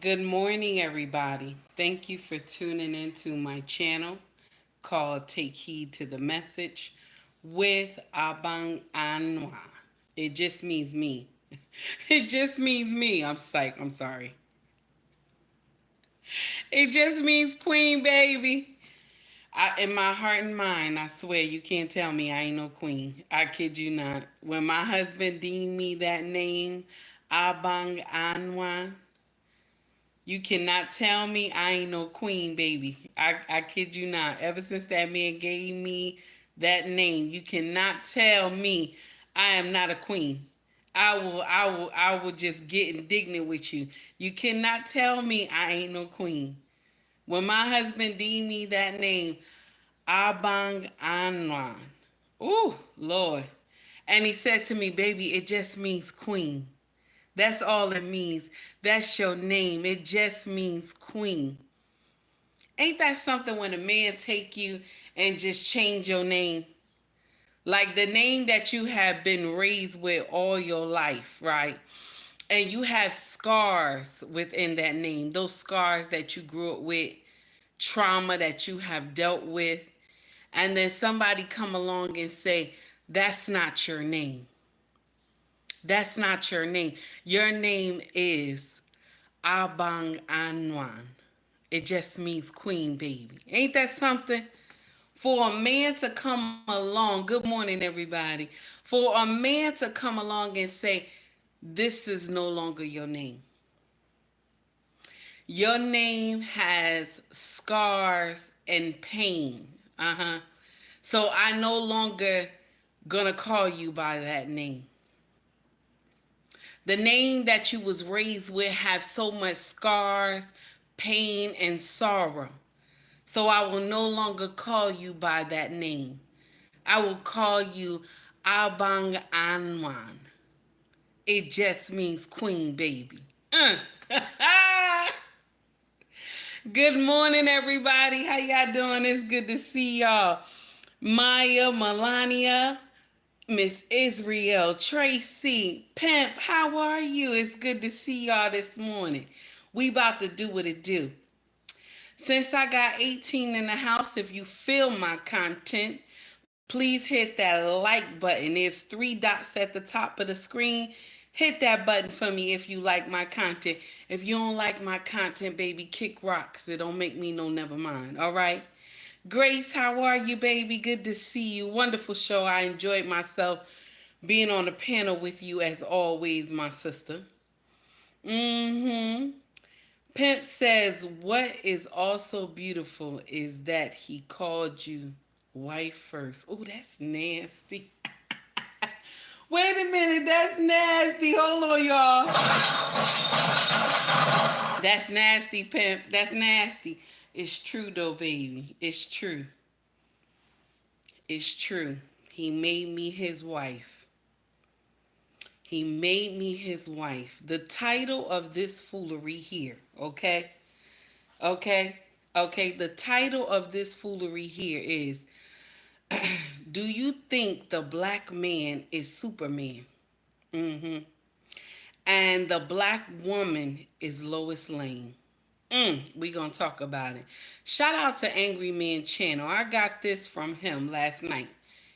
Good morning, everybody. Thank you for tuning into my channel called Take Heed to the Message with Abang Anwa. It just means me. It just means me. I'm psyched. I'm sorry. It just means queen, baby. In my heart and mind, I swear you can't tell me I ain't no queen. I kid you not. When my husband deemed me that name, Abang Anwa, you cannot tell me I ain't no queen, baby. I kid you not. Ever since that man gave me that name, you cannot tell me I am not a queen. I will just get indignant with you. You cannot tell me I ain't no queen. When my husband deemed me that name, Abang Anwan. Ooh, Lord. And he said to me, baby, it just means queen. That's all it means. That's your name. It just means queen. Ain't that something when a man take you and just change your name? Like the name that you have been raised with all your life, right? And you have scars within that name. Those scars that you grew up with, trauma that you have dealt with. And then somebody come along and say, that's not your name. That's not your name. Your name is Abang Anwan. It just means queen, baby. Ain't that something? For a man to come along, good morning, everybody. For a man to come along and say, this is no longer your name. Your name has scars and pain. So I no longer gonna call you by that name. The name that you was raised with have so much scars, pain, and sorrow. So I will no longer call you by that name. I will call you Abang Anwan. It just means queen, baby. Good morning, everybody. How y'all doing? It's good to see y'all. Maya, Melania, Miss Israel, Tracy, Pimp, how are you? It's good to see y'all this morning. We about to do what it do. Since I got 18 in the house, if you feel my content, please hit that like button. There's 3 dots at the top of the screen. Hit that button for me if you like my content. If you don't like my content, baby, kick rocks. It don't make me no never mind. All right? Grace, how are you, baby? Good to see you. Wonderful show. I enjoyed myself being on the panel with you as always, my sister. Pimp says, what is also beautiful is that he called you wife first. Oh, that's nasty. Wait a minute, that's nasty. Hold on, y'all. That's nasty, Pimp. That's nasty. It's true, though, baby. It's true. It's true. He made me his wife. He made me his wife. The title of this foolery here, okay? Okay? Okay, the title of this foolery here is, do you think the black man is Superman? And the black woman is Lois Lane. We gonna talk about it. Shout out to Angry Man Channel. I got this from him last night.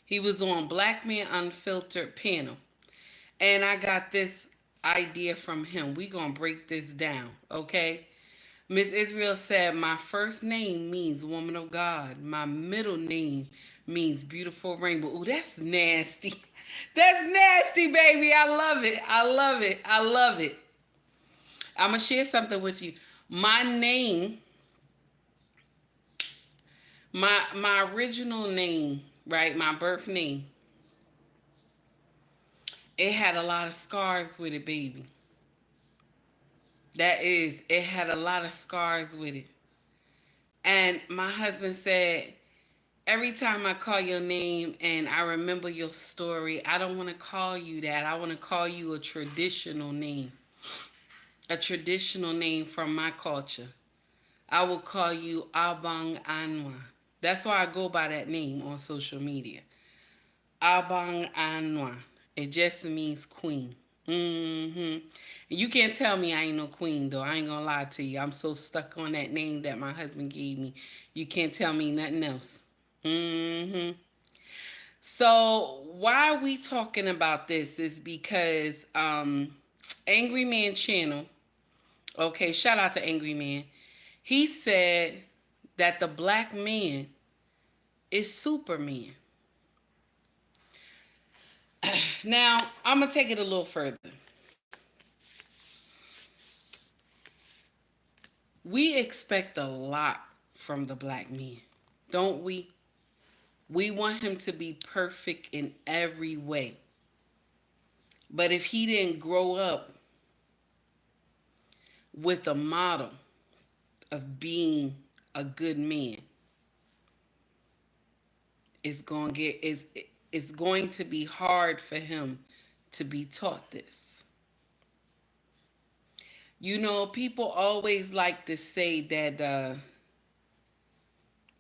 He was on Black Man Unfiltered panel. And I got this idea from him. We gonna break this down, okay? Miss Israel said, my first name means woman of God. My middle name means beautiful rainbow. Ooh, that's nasty. That's nasty, baby. I love it. I love it. I love it. I'm going to share something with you. My name, my original name, right? My birth name, it had a lot of scars with it, baby. It had a lot of scars with it. And my husband said, every time I call your name and I remember your story, I don't want to call you that. I want to call you a traditional name. A traditional name from my culture. I will call you Abang Anwa. That's why I go by that name on social media. Abang Anwa. It just means queen. Mm-hmm. You can't tell me I ain't no queen, though. I ain't gonna lie to you. I'm so stuck on that name that my husband gave me. You can't tell me nothing else. Mm-hmm. So why we talking about this is because Angry Man Channel, okay, shout out to Angry Man. He said that the black man is Superman. Now, I'm gonna take it a little further. We expect a lot from the black man, don't we? We want him to be perfect in every way. But if he didn't grow up with a model of being a good man, it's going to be hard for him to be taught this. You know, people always like to say that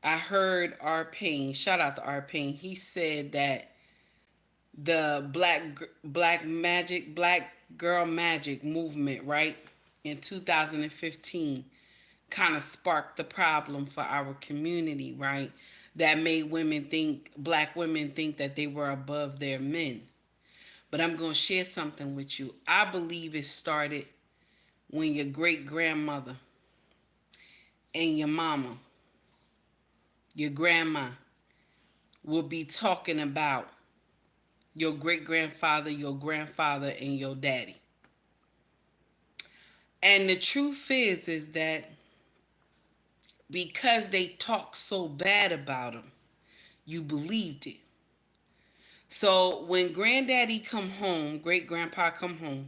I heard R Payne, shout out to R Payne. He said that the black girl magic movement, right? In 2015 kind of sparked the problem for our community, right? That made black women think that they were above their men. But I'm going to share something with you. I believe it started when your great grandmother and your mama, your grandma, will be talking about your great grandfather, your grandfather, and your daddy. And the truth is that because they talk so bad about him, you believed it. So when granddaddy come home, great grandpa come home,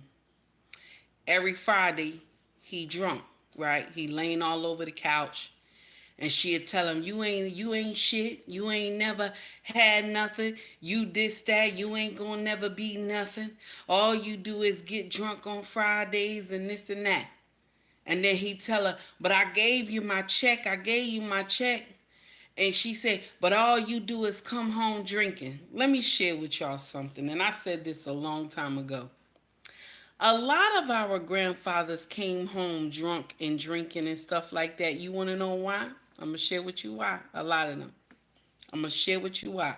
every Friday he drunk, right? He laying all over the couch. And she'd tell him, you ain't shit. You ain't never had nothing. You this, that. You ain't gonna never be nothing. All you do is get drunk on Fridays and this and that. And then he'd tell her, but I gave you my check. I gave you my check. And she said, but all you do is come home drinking. Let me share with y'all something. And I said this a long time ago. A lot of our grandfathers came home drunk and drinking and stuff like that. You want to know why? I'm going to share with you why. A lot of them. I'm going to share with you why.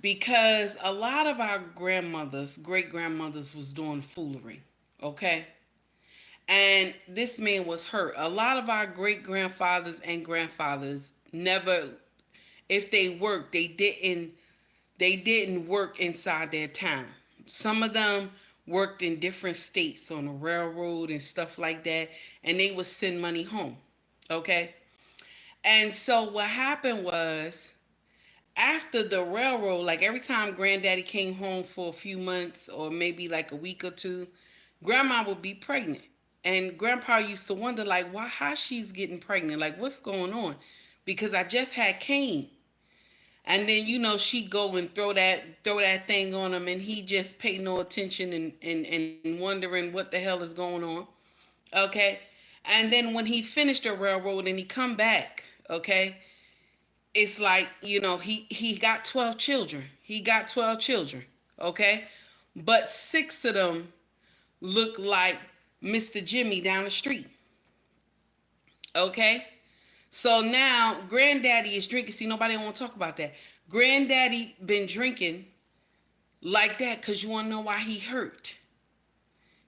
Because a lot of our grandmothers, great grandmothers, was doing foolery. Okay? And this man was hurt. A lot of our great grandfathers and grandfathers never, if they worked, they didn't work inside their town. Some of them worked in different states on the railroad and stuff like that, and they would send money home. Okay? And so what happened was after the railroad, like every time granddaddy came home for a few months or maybe like a week or two, grandma would be pregnant. And grandpa used to wonder like why how she's getting pregnant, like what's going on? Because I just had Cain. And then she go and throw that thing on him, and he just pay no attention and wondering what the hell is going on. Okay, and then when he finished the railroad and he come back, okay, it's like he got 12 children. He got 12 children. Okay, but six of them look like Mr. Jimmy down the street. Okay, so now granddaddy is drinking. See, nobody want to talk about that. Granddaddy been drinking like that because you want to know why he hurt.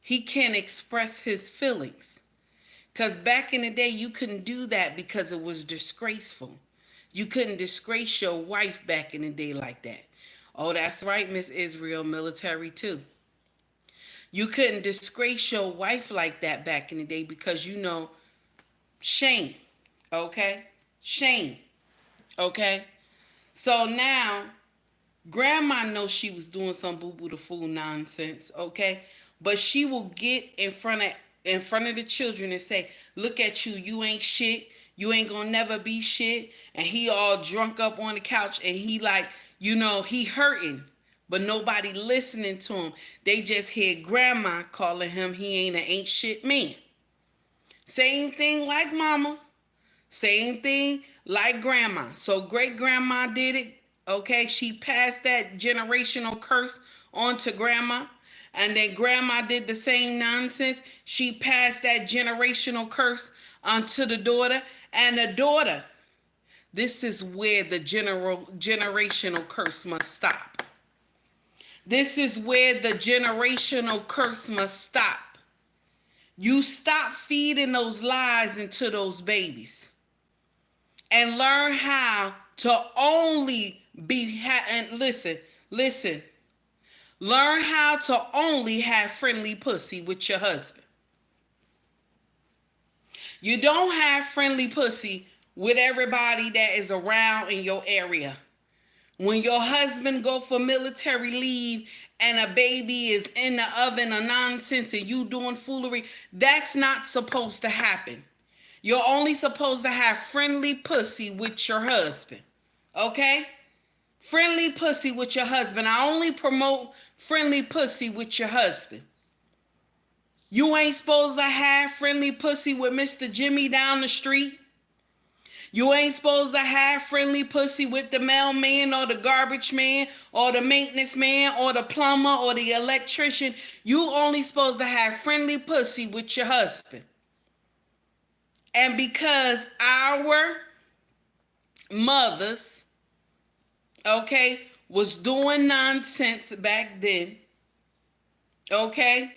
He can't express his feelings. Because back in the day, you couldn't do that because it was disgraceful. You couldn't disgrace your wife back in the day like that. Oh, that's right, Miss Israel, military too. You couldn't disgrace your wife like that back in the day because shame. Okay? Shame. Okay? So now grandma knows she was doing some boo boo the fool nonsense, okay? But she will get in front of the children and say, "Look at you, you ain't shit. You ain't gonna never be shit." And he all drunk up on the couch and he like, he hurting. But nobody listening to him. They just hear grandma calling him he ain't shit man. Same thing like mama. Same thing like grandma. So great grandma did it. Okay, she passed that generational curse on to grandma. And then grandma did the same nonsense. She passed that generational curse onto the daughter. And the daughter, this is where the generational curse must stop. This is where the generational curse must stop. You stop feeding those lies into those babies and learn how to only and listen. Learn how to only have friendly pussy with your husband. You don't have friendly pussy with everybody that is around in your area. When your husband go for military leave and a baby is in the oven or nonsense and you doing foolery, that's not supposed to happen. You're only supposed to have friendly pussy with your husband. Okay? Friendly pussy with your husband. I only promote friendly pussy with your husband. You ain't supposed to have friendly pussy with Mr. Jimmy down the street. You ain't supposed to have friendly pussy with the mailman or the garbage man or the maintenance man or the plumber or the electrician. You only supposed to have friendly pussy with your husband. And because our mothers, okay, was doing nonsense back then, okay,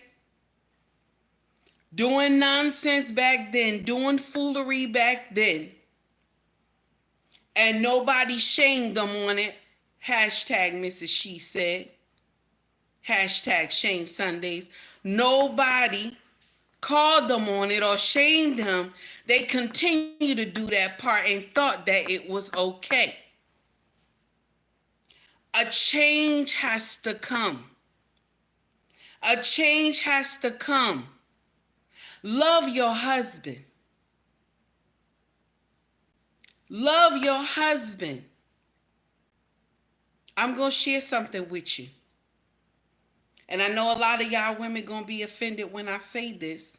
doing nonsense back then, doing foolery back then, and nobody shamed them on it. Hashtag Mrs. She Said. Hashtag Shame Sundays. Nobody called them on it or shamed them. They continued to do that part and thought that it was okay. A change has to come. A change has to come. Love your husband. Love your husband. I'm going to share something with you. And I know a lot of y'all women going to be offended when I say this.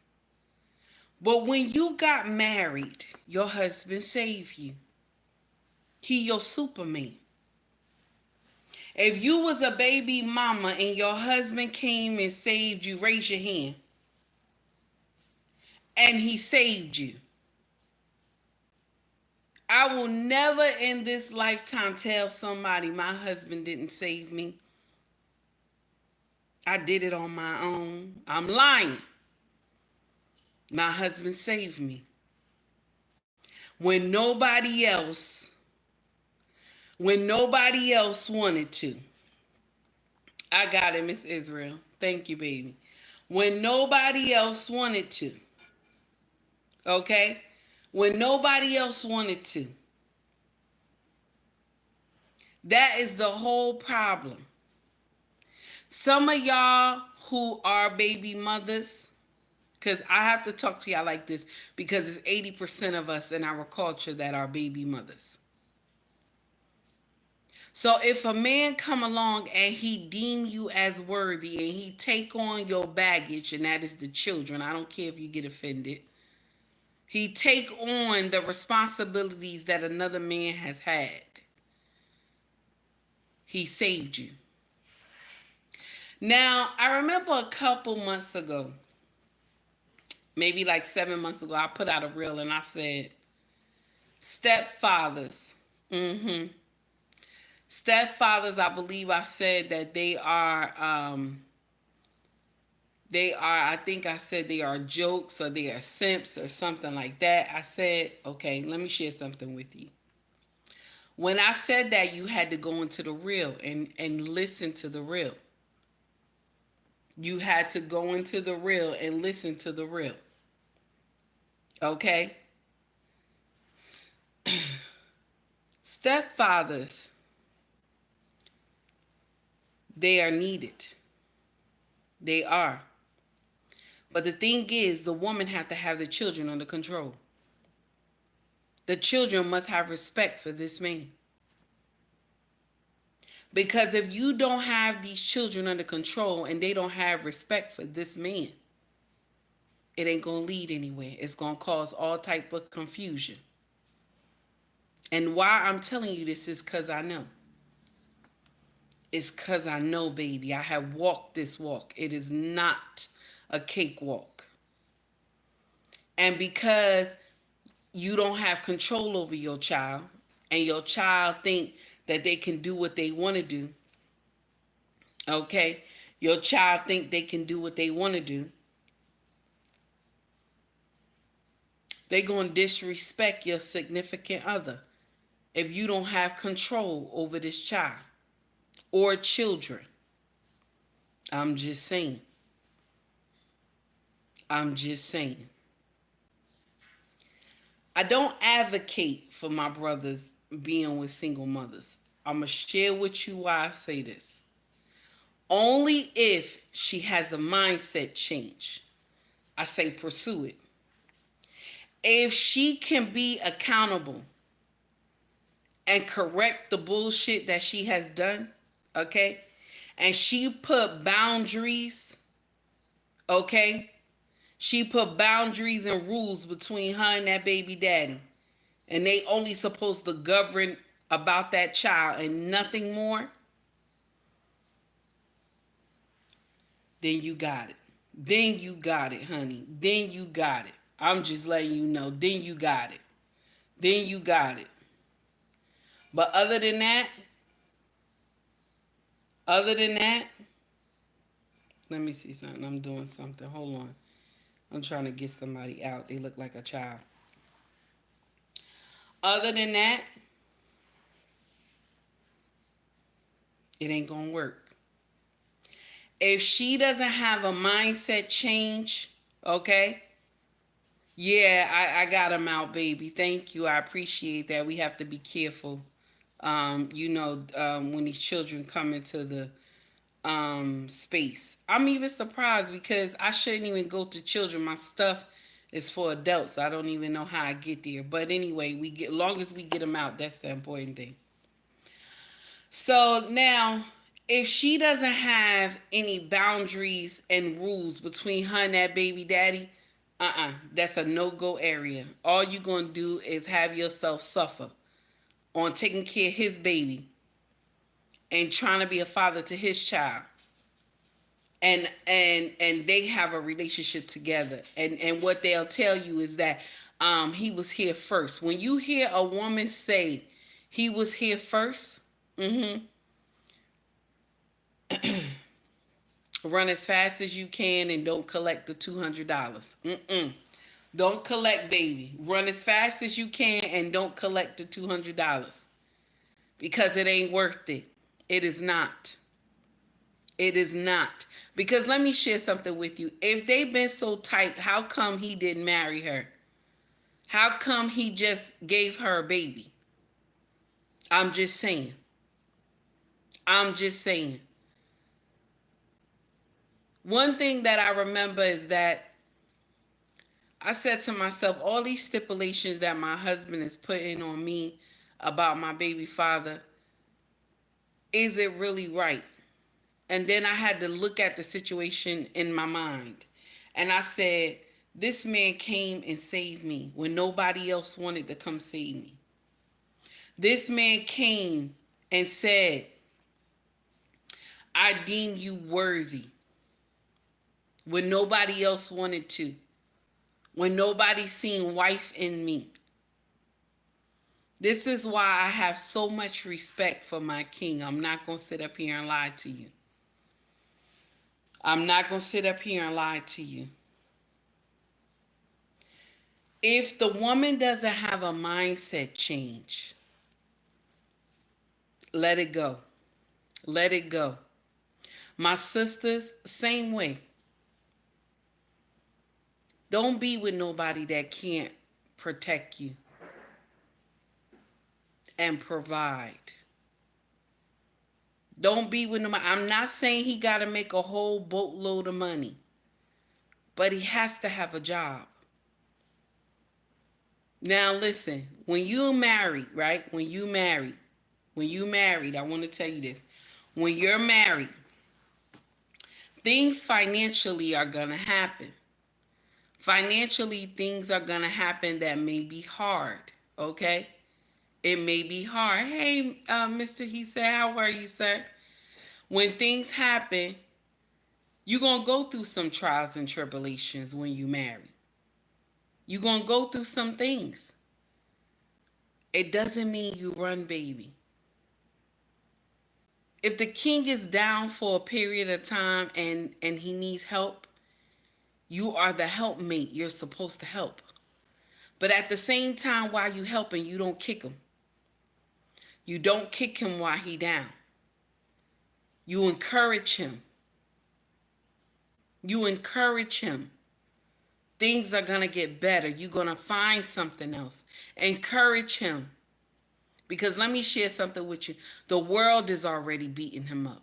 But when you got married, your husband saved you. He your Superman. If you was a baby mama and your husband came and saved you, raise your hand. And he saved you. I will never in this lifetime tell somebody my husband didn't save me. I did it on my own. I'm lying. My husband saved me. When nobody else wanted to. I got it, Miss Israel. Thank you, baby. When nobody else wanted to. Okay? When nobody else wanted to. That is the whole problem. Some of y'all who are baby mothers, because I have to talk to y'all like this, because it's 80% of us in our culture that are baby mothers. So if a man come along and he deem you as worthy and he take on your baggage, and that is the children, I don't care if you get offended. He take on the responsibilities that another man has had. He saved you. Now, I remember a couple months ago, maybe like 7 months ago, I put out a reel and I said, stepfathers. Stepfathers, I believe I said that they are, I think I said they are jokes or they are simps or something like that. I said, okay, let me share something with you. When I said that, you had to go into the reel and listen to the reel. You had to go into the reel and listen to the reel. Okay? Stepfathers, they are needed. They are. But the thing is, the woman have to have the children under control. The children must have respect for this man. Because if you don't have these children under control and they don't have respect for this man, it ain't going to lead anywhere. It's going to cause all type of confusion. And why I'm telling you this is because I know. It's because I know, baby. I have walked this walk. It is not a cakewalk. And because you don't have control over your child, and your child think that they can do what they want to do, okay? Your child think they can do what they want to do. They going to disrespect your significant other if you don't have control over this child or children. I'm just saying. I'm just saying. I don't advocate for my brothers being with single mothers. I'm going to share with you why I say this. Only if she has a mindset change, I say pursue it. If she can be accountable and correct the bullshit that she has done, okay? And she put boundaries, okay? She put boundaries and rules between her and that baby daddy. And they only supposed to govern about that child and nothing more. Then you got it. Then you got it, honey. Then you got it. I'm just letting you know. Then you got it. Then you got it. But other than that, let me see something. I'm doing something. Hold on. I'm trying to get somebody out. They look like a child. Other than that, it ain't gonna work. If she doesn't have a mindset change, okay? Yeah, I got him out, baby. Thank you. I appreciate that. We have to be careful. When these children come into the space. I'm even surprised because I shouldn't even go to children. My stuff is for adults. I don't even know how I get there. But anyway, long as we get them out, that's the important thing. So now, if she doesn't have any boundaries and rules between her and that baby daddy, that's a no-go area. All you gonna do is have yourself suffer on taking care of his baby and trying to be a father to his child. And they have a relationship together. And what they'll tell you is that he was here first. When you hear a woman say he was here first, run as fast as you can and don't collect the $200. Don't collect, baby. Run as fast as you can and don't collect the $200 because it ain't worth it. It is not. It is not. Because let me share something with you. If they've been so tight, how come he didn't marry her? How come he just gave her a baby? I'm just saying. I'm just saying. One thing that I remember is that I said to myself, all these stipulations that my husband is putting on me about my baby father, is it really right? And then I had to look at the situation in my mind. And I said, this man came and saved me when nobody else wanted to come save me. This man came and said, I deem you worthy when nobody else wanted to. When nobody seen wife in me. This is why I have so much respect for my king. I'm not going to sit up here and lie to you. I'm not going to sit up here and lie to you. If the woman doesn't have a mindset change, let it go. Let it go. My sisters, same way. Don't be with nobody that can't protect you and provide. Don't be with nobody. I'm not saying he got to make a whole boatload of money, but he has to have a job. Now listen, when you married, right? When you married, I want to tell you this. When you're married, things financially are going to happen. Financially, things are going to happen that may be hard, okay? It may be hard. Hey, Mr. He said, how are you, sir? When things happen, you're going to go through some trials and tribulations when you marry. You're going to go through some things. It doesn't mean you run, baby. If the king is down for a period of time and he needs help, you are the helpmate. You're supposed to help. But at the same time, while you helping, you don't kick him. You don't kick him while he down. You encourage him. You encourage him. Things are going to get better. You're going to find something else. Encourage him. Because let me share something with you. The world is already beating him up.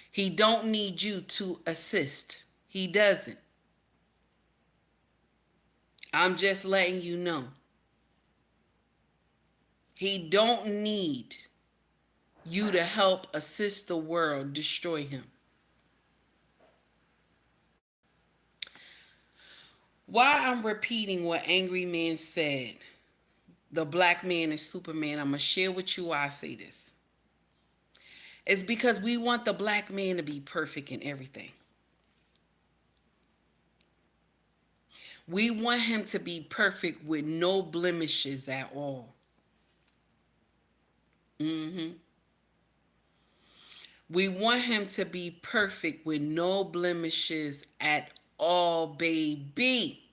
He don't need you to assist. He doesn't. I'm just letting you know. He don't need you to help assist the world destroy him. Why I'm repeating what Angry Man said, the black man is Superman, I'm going to share with you why I say this. It's because we want the black man to be perfect in everything. We want him to be perfect with no blemishes at all. We want him to be perfect with no blemishes at all, baby.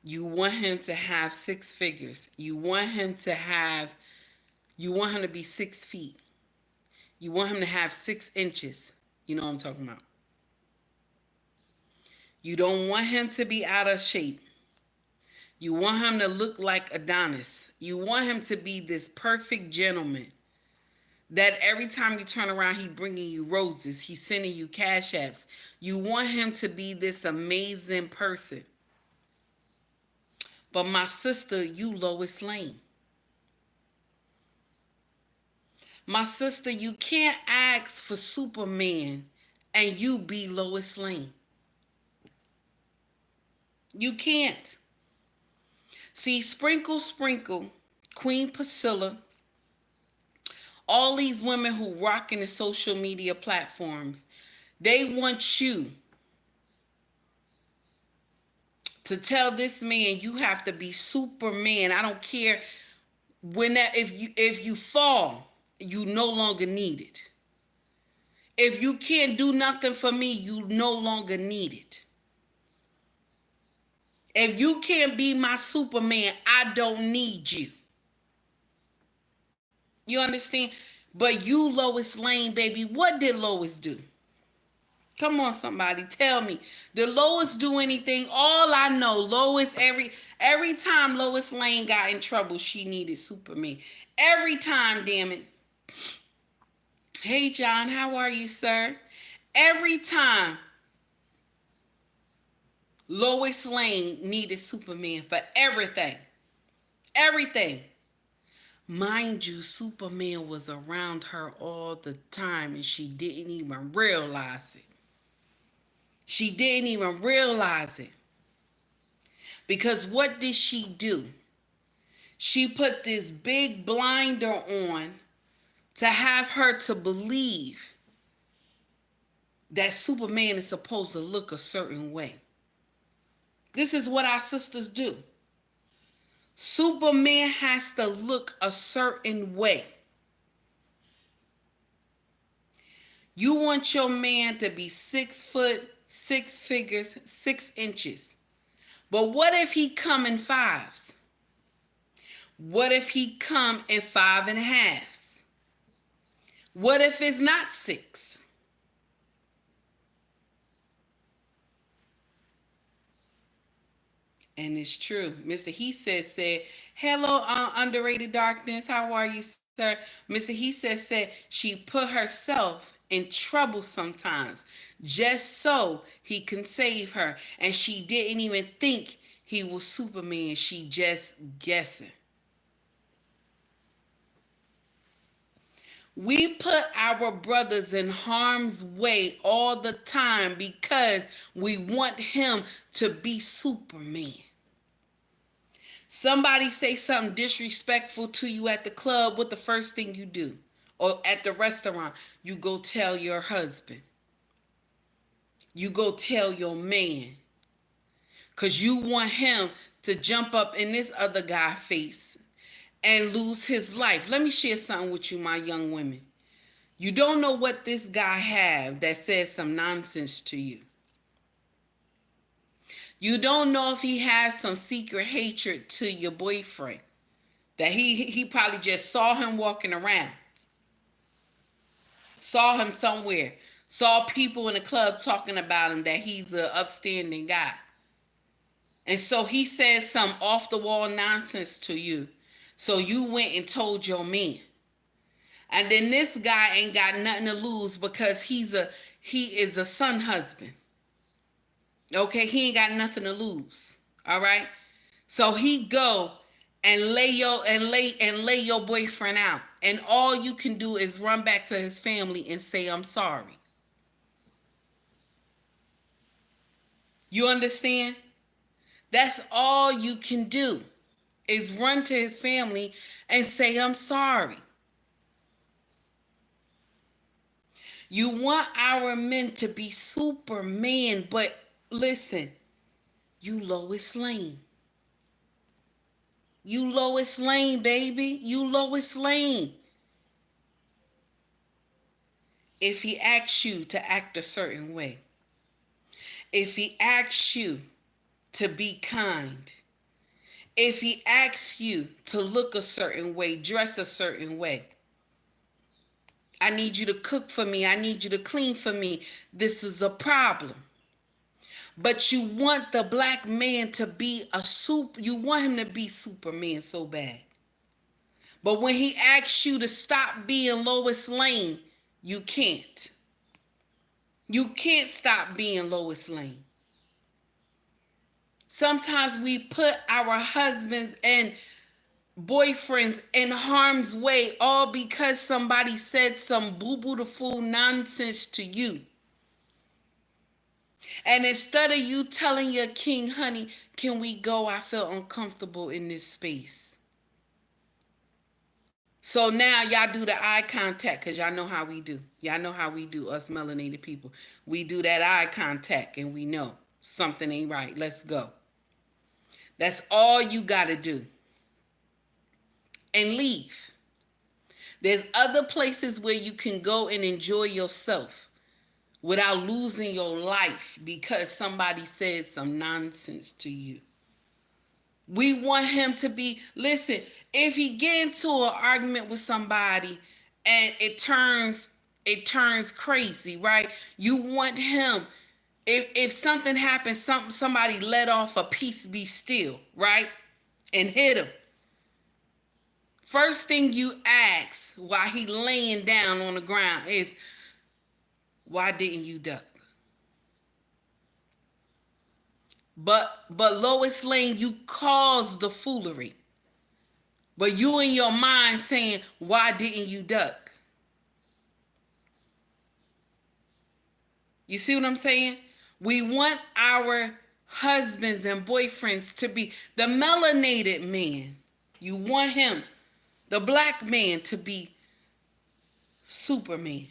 You want him to have 6 figures. You want him to be 6 feet. You want him to have 6 inches. You know what I'm talking about. You don't want him to be out of shape. You want him to look like Adonis. You want him to be this perfect gentleman that every time you turn around, he's bringing you roses. He's sending you cash apps. You want him to be this amazing person. But my sister, you Lois Lane. My sister, you can't ask for Superman and you be Lois Lane. You can't. See, Sprinkle, Queen Priscilla, all these women who rock in the social media platforms, they want you to tell this man you have to be Superman. I don't care if you fall, you no longer need it. If you can't do nothing for me, you no longer need it. If you can't be my Superman, I don't need you. You understand? But you, Lois Lane, baby, what did Lois do? Come on, somebody, tell me. Did Lois do anything? All I know, Lois, every time Lois Lane got in trouble, she needed Superman. Every time, damn it. Hey, John, how are you, sir? Every time Lois Lane needed Superman for everything. Everything. Mind you, Superman was around her all the time and she didn't even realize it. She didn't even realize it. Because what did she do? She put this big blinder on to have her to believe that Superman is supposed to look a certain way. This is what our sisters do. Superman has to look a certain way. You want your man to be 6 foot, 6 figures, 6 inches. But what if he come in 5s? What if he come in 5.5s? What if it's not 6? And it's true. Mr. He said, hello, underrated darkness. How are you, sir? Mr. He said, she put herself in trouble sometimes just so he can save her. And she didn't even think he was Superman. She just guessing. We put our brothers in harm's way all the time because we want him to be Superman. Somebody say something disrespectful to you at the club, what the first thing you do? Or at the restaurant, you go tell your husband. You go tell your man. Because you want him to jump up in this other guy's face and lose his life. Let me share something with you, my young women. You don't know what this guy have that says some nonsense to you. You don't know if he has some secret hatred to your boyfriend. That he probably just saw him walking around. Saw him somewhere. Saw people in the club talking about him, that he's an upstanding guy. And so he says some off the wall nonsense to you. So you went and told your man. And then this guy ain't got nothing to lose because he is a son husband. Okay, he ain't got nothing to lose. All right. So he go and lay your boyfriend out. And all you can do is run back to his family and say, I'm sorry. You understand? That's all you can do is run to his family and say, I'm sorry. You want our men to be Superman, but listen, you Lois Lane. You Lois Lane, baby. You Lois Lane. If he asks you to act a certain way, if he asks you to be kind, if he asks you to look a certain way, dress a certain way, I need you to cook for me, I need you to clean for me, this is a problem. But you want the black man to be you want him to be Superman so bad. But when he asks you to stop being Lois Lane, you can't. You can't stop being Lois Lane. Sometimes we put our husbands and boyfriends in harm's way all because somebody said some boo-boo the fool nonsense to you. And instead of you telling your king, honey, can we go? I feel uncomfortable in this space. So now y'all do the eye contact because y'all know how we do. Y'all know how we do, us melanated people. We do that eye contact and we know something ain't right. Let's go. That's all you got to do. And leave. There's other places where you can go and enjoy yourself without losing your life because somebody said some nonsense to you. We want him to be, listen, if he get into an argument with somebody and it turns crazy, right? You want him, if something happens, somebody let off a peace be still, right? And hit him. First thing you ask while he laying down on the ground is, why didn't you duck? But Lois Lane, you caused the foolery. But you in your mind saying, why didn't you duck? You see what I'm saying? We want our husbands and boyfriends to be the melanated man. You want him, the black man, to be Superman.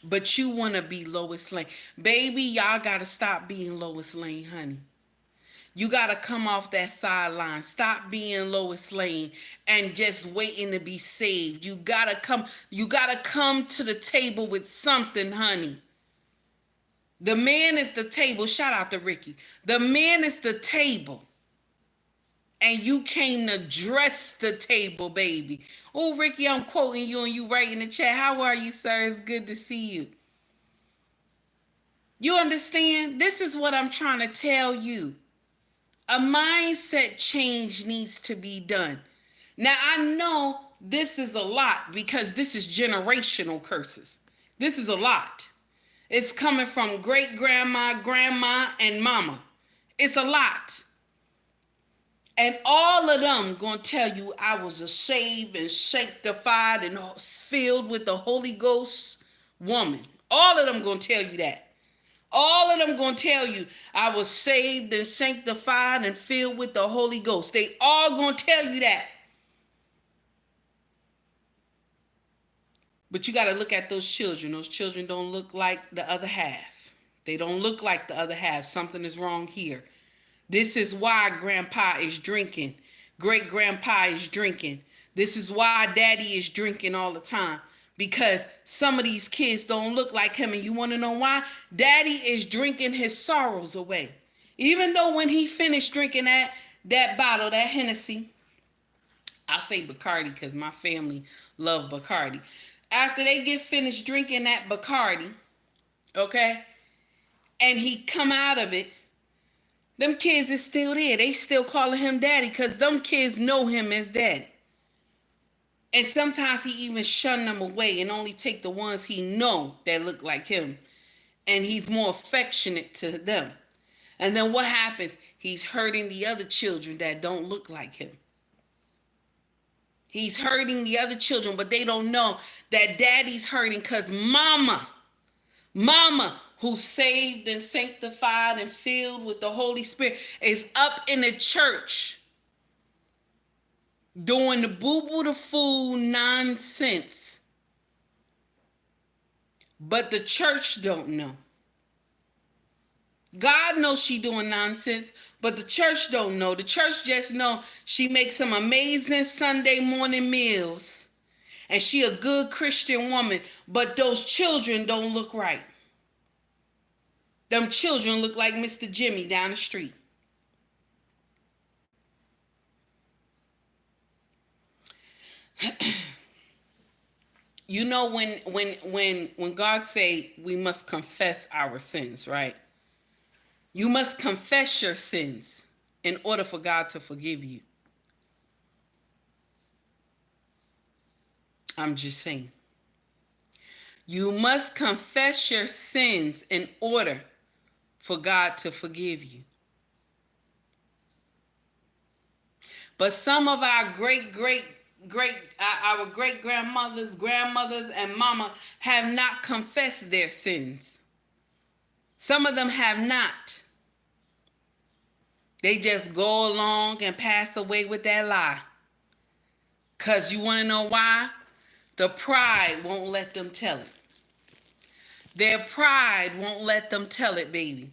But you want to be Lois Lane. Baby, y'all got to stop being Lois Lane, honey. You got to come off that sideline. Stop being Lois Lane and just waiting to be saved. You got to come to the table with something, honey. The man is the table. Shout out to Ricky. The man is the table. And you came to dress the table, baby. Oh, Ricky, I'm quoting you and you right in the chat. How are you, sir? It's good to see you. You understand? This is what I'm trying to tell you. A mindset change needs to be done. Now, I know this is a lot because this is generational curses. This is a lot. It's coming from great grandma, grandma, and mama. It's a lot. And all of them going to tell you I was a saved and sanctified and filled with the Holy Ghost woman. All of them going to tell you that. All of them gonna tell you, I was saved and sanctified and filled with the Holy Ghost. They all gonna tell you that. But you got to look at those children. Those children don't look like the other half. They don't look like the other half. Something is wrong here. This is why grandpa is drinking. Great grandpa is drinking. This is why daddy is drinking all the time. Because some of these kids don't look like him. And you want to know why? Daddy is drinking his sorrows away. Even though when he finished drinking that bottle, that Hennessy, I'll say Bacardi because my family love Bacardi. After they get finished drinking that Bacardi, okay, and he come out of it, them kids is still there. They still calling him daddy because them kids know him as daddy. And sometimes he even shun them away and only take the ones he know that look like him. And he's more affectionate to them. And then what happens? He's hurting the other children that don't look like him. He's hurting the other children, but they don't know that daddy's hurting because mama, who's saved and sanctified and filled with the Holy Spirit, is up in the church doing the boo-boo the fool nonsense. But the church don't know. God knows she doing nonsense, but the church don't know. The church just know she makes some amazing Sunday morning meals and she a good Christian woman, but those children don't look right. Them children look like Mr. Jimmy down the street. You know when God say we must confess our sins, right? You must confess your sins in order for God to forgive you. I'm just saying. You must confess your sins in order for God to forgive you. But some of our great grandmothers, and mama have not confessed their sins. Some of them have not. They just go along and pass away with that lie. Because you want to know why? The pride won't let them tell it. Their pride won't let them tell it, baby.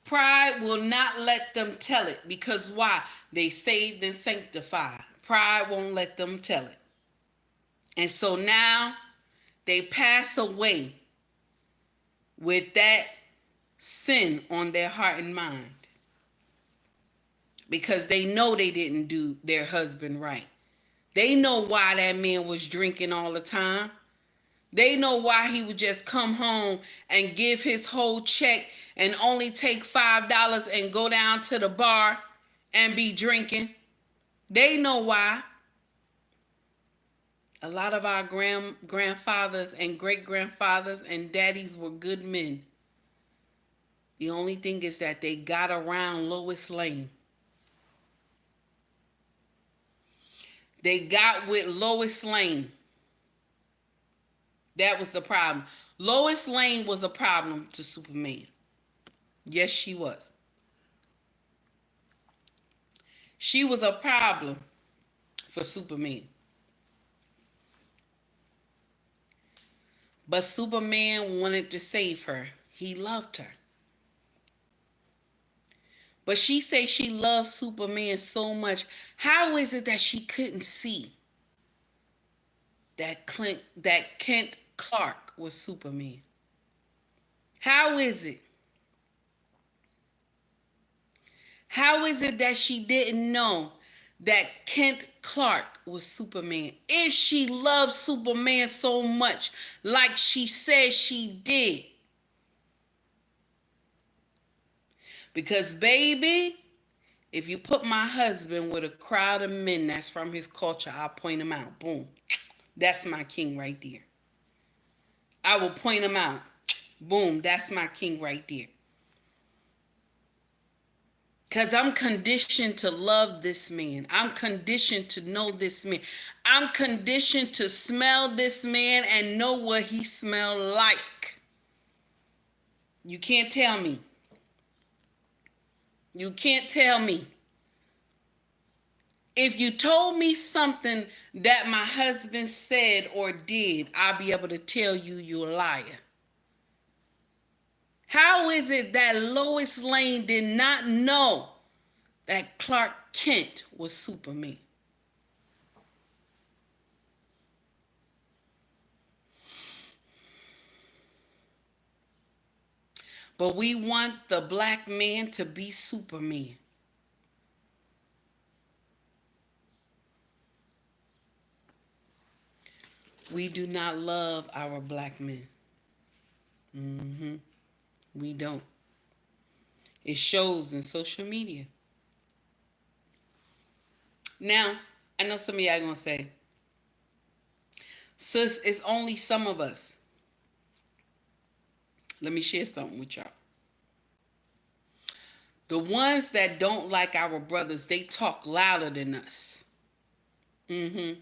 Pride will not let them tell it. Because why? They saved and sanctified. Pride won't let them tell it. And so now they pass away with that sin on their heart and mind. Because they know they didn't do their husband right. They know why that man was drinking all the time. They know why he would just come home and give his whole check and only take $5 and go down to the bar and be drinking. They know why. A lot of our grandfathers and great-grandfathers and daddies were good men. The only thing is that they got around Lois Lane. They got with Lois Lane. That was the problem. Lois Lane was a problem to Superman. Yes, she was. She was a problem for Superman. But Superman wanted to save her. He loved her. But she said she loved Superman so much. How is it that she couldn't see that Kent Clark was Superman? How is it? How is it that she didn't know that Kent Clark was Superman? If she loved Superman so much, like she said she did. Because, baby, if you put my husband with a crowd of men that's from his culture, I'll point him out. Boom. That's my king right there. I will point him out. Boom. That's my king right there. Because I'm conditioned to love this man. I'm conditioned to know this man. I'm conditioned to smell this man and know what he smelled like. You can't tell me. You can't tell me. If you told me something that my husband said or did, I'll be able to tell you you're a liar. How is it that Lois Lane did not know that Clark Kent was Superman? But we want the black man to be Superman. We do not love our black men. Hmm. We don't. It shows in social media. Now, I know some of y'all gonna say, sis, it's only some of us. Let me share something with y'all. The ones that don't like our brothers, they talk louder than us. Hmm.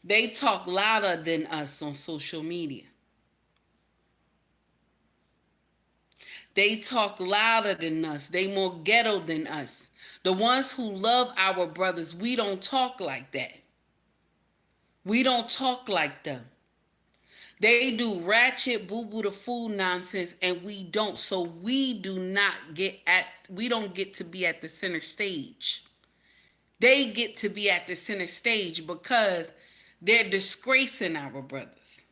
They talk louder than us on social media. They talk louder than us. They more ghetto than us. The ones who love our brothers, we don't talk like that. We don't talk like them. They do ratchet boo boo the fool nonsense and we don't. So we don't get to be at the center stage. They get to be at the center stage because they're disgracing our brothers.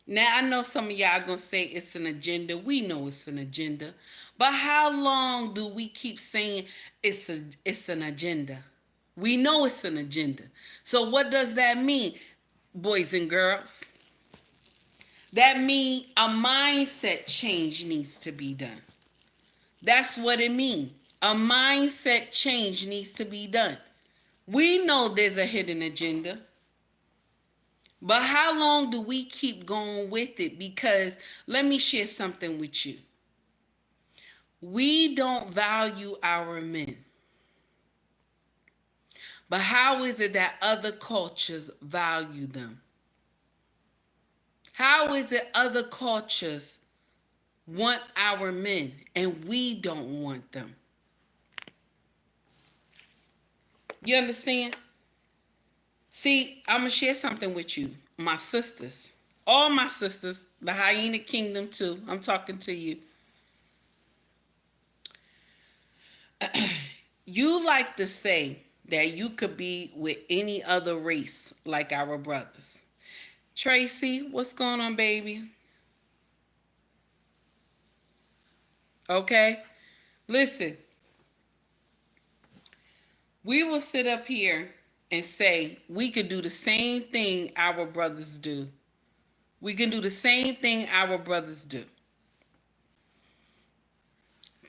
Now I know some of y'all gonna say it's an agenda. We know it's an agenda. But how long do we keep saying it's an agenda? We know it's an agenda. So what does that mean, boys and girls? That means a mindset change needs to be done. That's what it means. A mindset change needs to be done. We know there's a hidden agenda. But how long do we keep going with it? Because let me share something with you. We don't value our men. But how is it that other cultures value them? How is it other cultures want our men and we don't want them? You understand? See, I'm going to share something with you. My sisters, all my sisters, the Hyena Kingdom too, I'm talking to you. You like to say that you could be with any other race like our brothers. Tracy, what's going on, baby? Okay? Listen, we will sit up here and say we could do the same thing our brothers do. We can do the same thing our brothers do.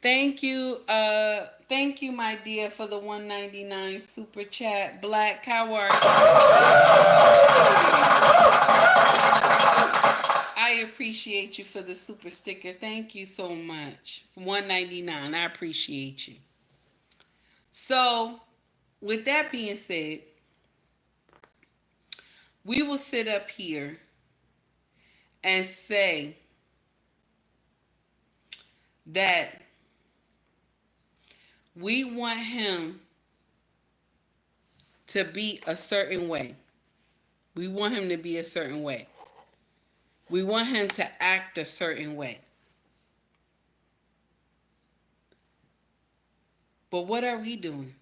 Thank you, my dear, for the 199 super chat. Black, how are you? I appreciate you for the super sticker. Thank you so much. 199. I appreciate you. So, with that being said, we will sit up here and say that we want him to be a certain way. We want him to be a certain way. We want him to act a certain way. But what are we doing?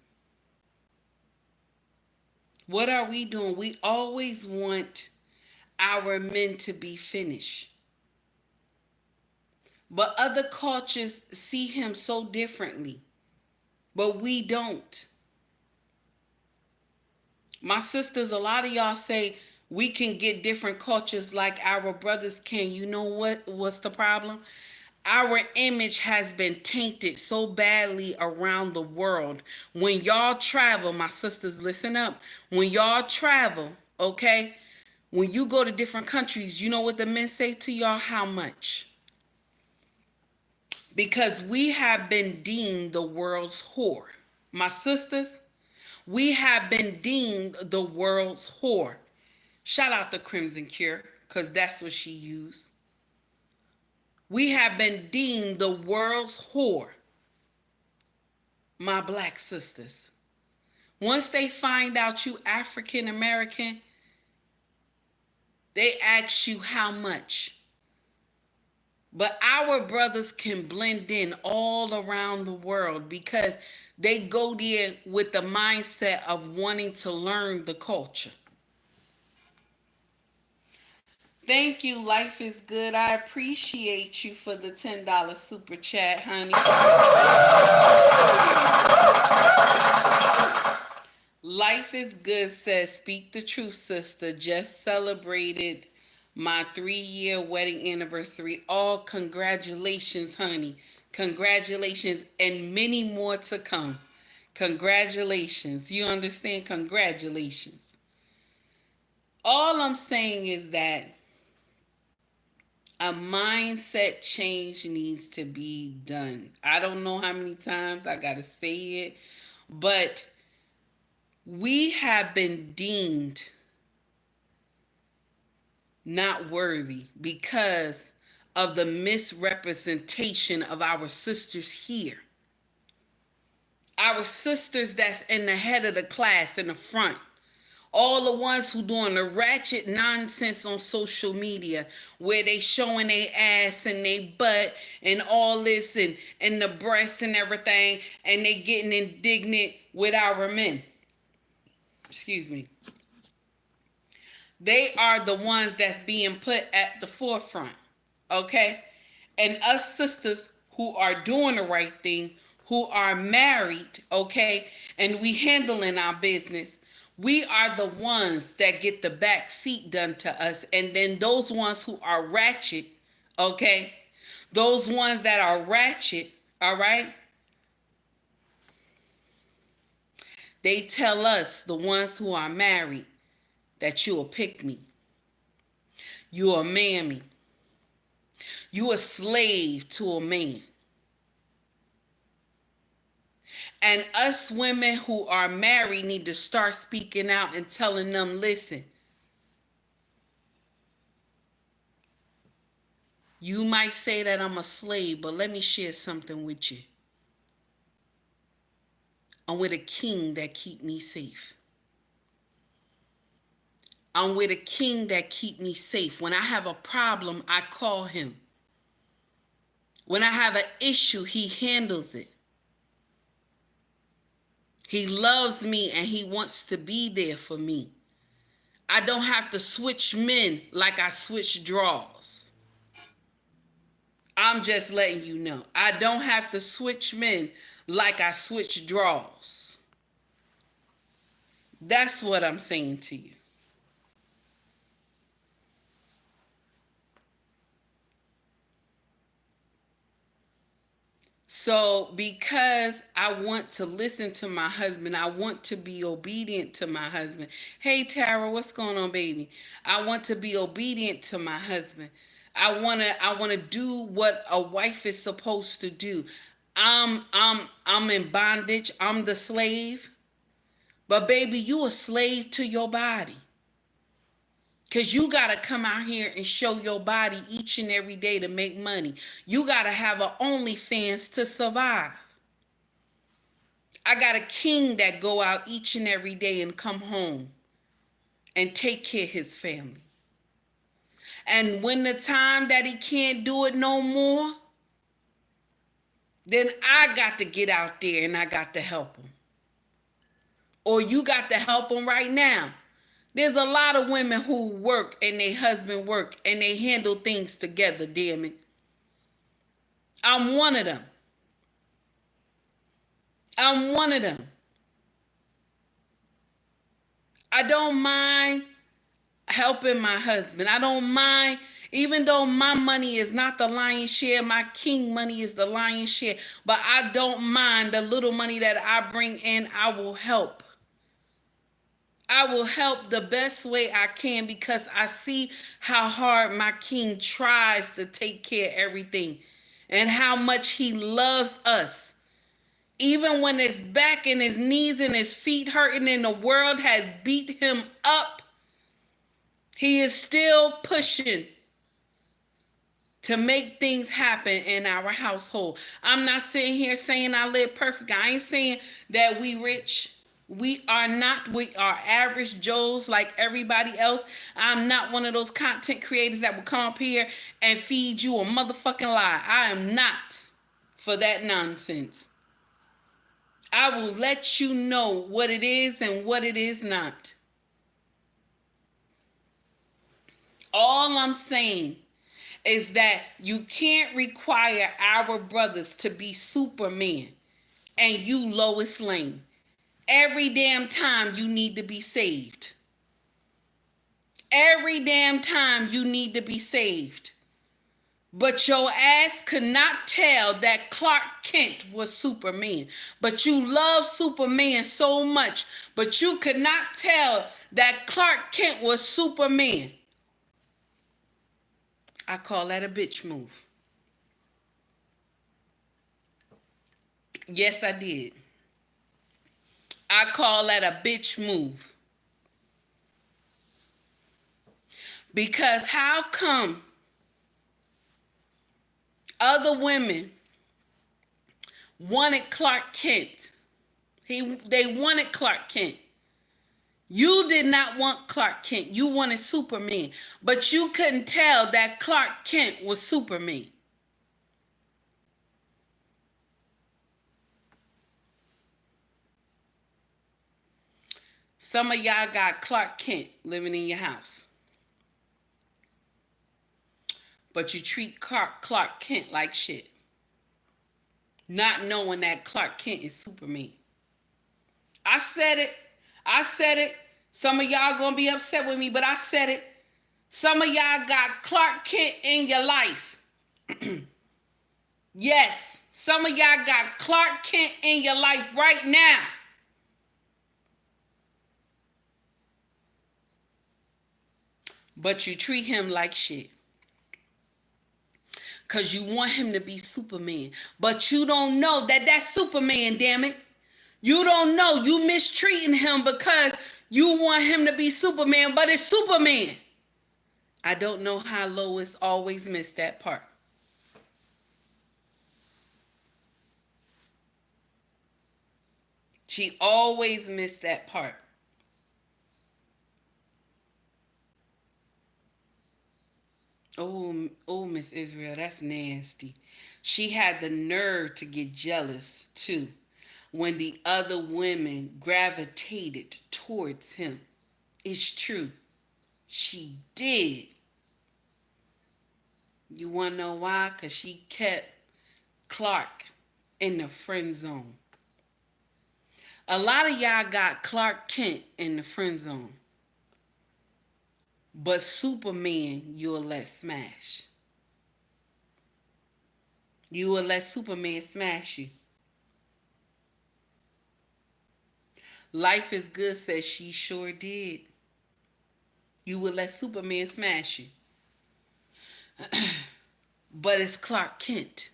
What are we doing? We always want our men to be finished. But other cultures see him so differently. But we don't. My sisters, a lot of y'all say we can get different cultures like our brothers can. You know what's the problem? Our image has been tainted so badly around the world. When y'all travel, my sisters, listen up. When y'all travel, okay, when you go to different countries, you know what the men say to y'all? How much? Because we have been deemed the world's whore. My sisters, we have been deemed the world's whore. Shout out to Crimson Cure, because that's what she used. We have been deemed the world's whore, my black sisters. Once they find out you African American, they ask you how much. But our brothers can blend in all around the world because they go there with the mindset of wanting to learn the culture. Thank you. Life is good. I appreciate you for the $10 super chat, honey. Life is good says, speak the truth, sister. Just celebrated my 3-year wedding anniversary. All congratulations, honey. Congratulations, and many more to come. Congratulations. You understand? Congratulations. All I'm saying is that a mindset change needs to be done. I don't know how many times I got to say it, but we have been deemed not worthy because of the misrepresentation of our sisters here. Our sisters that's in the head of the class in the front. All the ones who doing the ratchet nonsense on social media where they showing their ass and their butt and all this and the breasts and everything, and they getting indignant with our men. Excuse me. They are the ones that's being put at the forefront. Okay? And us sisters who are doing the right thing, who are married, okay, and we handling our business, we are the ones that get the back seat done to us. And then those ones who are ratchet, okay, those ones that are ratchet, all right, they tell us, the ones who are married, that you a pick me. You a mammy. You a slave to a man. And us women who are married need to start speaking out and telling them, listen, you might say that I'm a slave, but let me share something with you. I'm with a king that keep me safe. I'm with a king that keep me safe. When I have a problem, I call him. When I have an issue, he handles it. He loves me and he wants to be there for me. I don't have to switch men like I switch drawers. I'm just letting you know. I don't have to switch men like I switch drawers. That's what I'm saying to you. So because I want to listen to my husband, I want to be obedient to my husband. Hey Tara, what's going on, baby? I want to be obedient to my husband. I want to do what a wife is supposed to do. I'm in bondage. I'm the slave. But baby, you a slave to your body. Because you got to come out here and show your body each and every day to make money. You got to have an OnlyFans to survive. I got a king that go out each and every day and come home and take care of his family. And when the time that he can't do it no more, then I got to get out there and I got to help him. Or you got to help him right now. There's a lot of women who work and their husband work and they handle things together, damn it. I'm one of them. I'm one of them. I don't mind helping my husband. I don't mind, even though my money is not the lion's share, my king money is the lion's share. But I don't mind the little money that I bring in, I will help. I will help the best way I can because I see how hard my king tries to take care of everything and how much he loves us. Even when his back and his knees and his feet hurting and the world has beat him up, he is still pushing to make things happen in our household. I'm not sitting here saying I live perfect. I ain't saying that we rich. We are not. We are average Joes like everybody else. I'm not one of those content creators that will come up here and feed you a motherfucking lie. I am not for that nonsense. I will let you know what it is and what it is not. All I'm saying is that you can't require our brothers to be Superman and you Lois Lane. Every damn time you need to be saved. Every damn time you need to be saved. But your ass could not tell that Clark Kent was Superman. But you love Superman so much, but you could not tell that Clark Kent was Superman. I call that a bitch move. Yes, I did. I call that a bitch move. Because how come other women wanted Clark Kent? They wanted Clark Kent. You did not want Clark Kent. You wanted Superman. But you couldn't tell that Clark Kent was Superman. Some of y'all got Clark Kent living in your house. But you treat Clark Kent like shit. Not knowing that Clark Kent is Superman. I said it. I said it. Some of y'all gonna be upset with me, but I said it. Some of y'all got Clark Kent in your life. Yes, some of y'all got Clark Kent in your life right now. But you treat him like shit. Because you want him to be Superman. But you don't know that that's Superman, damn it. You don't know. You mistreating him because you want him to be Superman, but it's Superman. I don't know how Lois always missed that part. She always missed that part. Oh, Miss Israel, that's nasty. She had the nerve to get jealous too when the other women gravitated towards him. It's true. She did. You want to know why? Because she kept Clark in the friend zone. A lot of y'all got Clark Kent in the friend zone. But Superman, you'll let smash. You will let Superman smash you. Life is good says she sure did. You will let Superman smash you. But it's Clark Kent.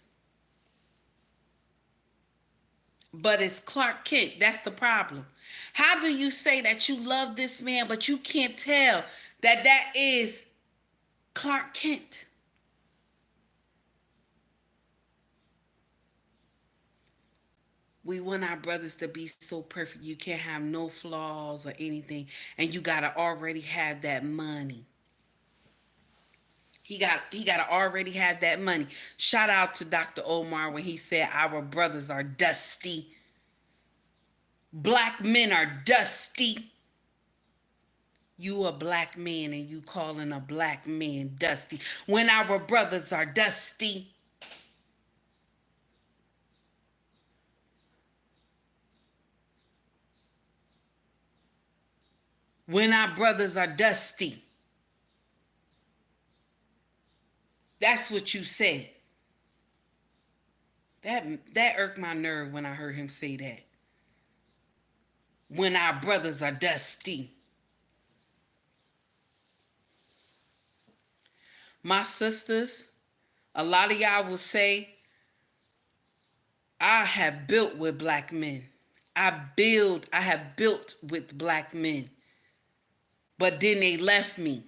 But it's Clark Kent. That's the problem. How do you say that you love this man, but you can't tell that that is Clark Kent? We want our brothers to be so perfect. You can't have no flaws or anything. And you gotta already have that money. He gotta already have that money. Shout out to Dr. Omar when he said our brothers are dusty. Black men are dusty. You a black man and you calling a black man dusty when our brothers are dusty. When our brothers are dusty. That's what you said. That irked my nerve when I heard him say that. When our brothers are dusty. My sisters, a lot of y'all will say, I have built with black men. I have built with black men. But then they left me.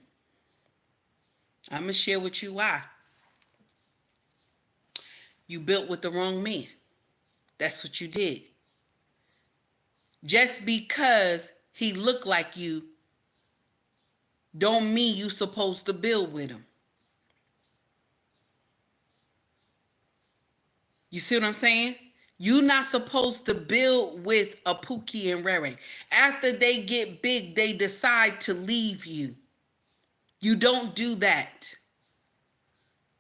I'm going to share with you why. You built with the wrong man. That's what you did. Just because he looked like you don't mean you supposed to build with him. You see what I'm saying? You're not supposed to build with a Pookie and Rere. After they get big, they decide to leave you. You don't do that.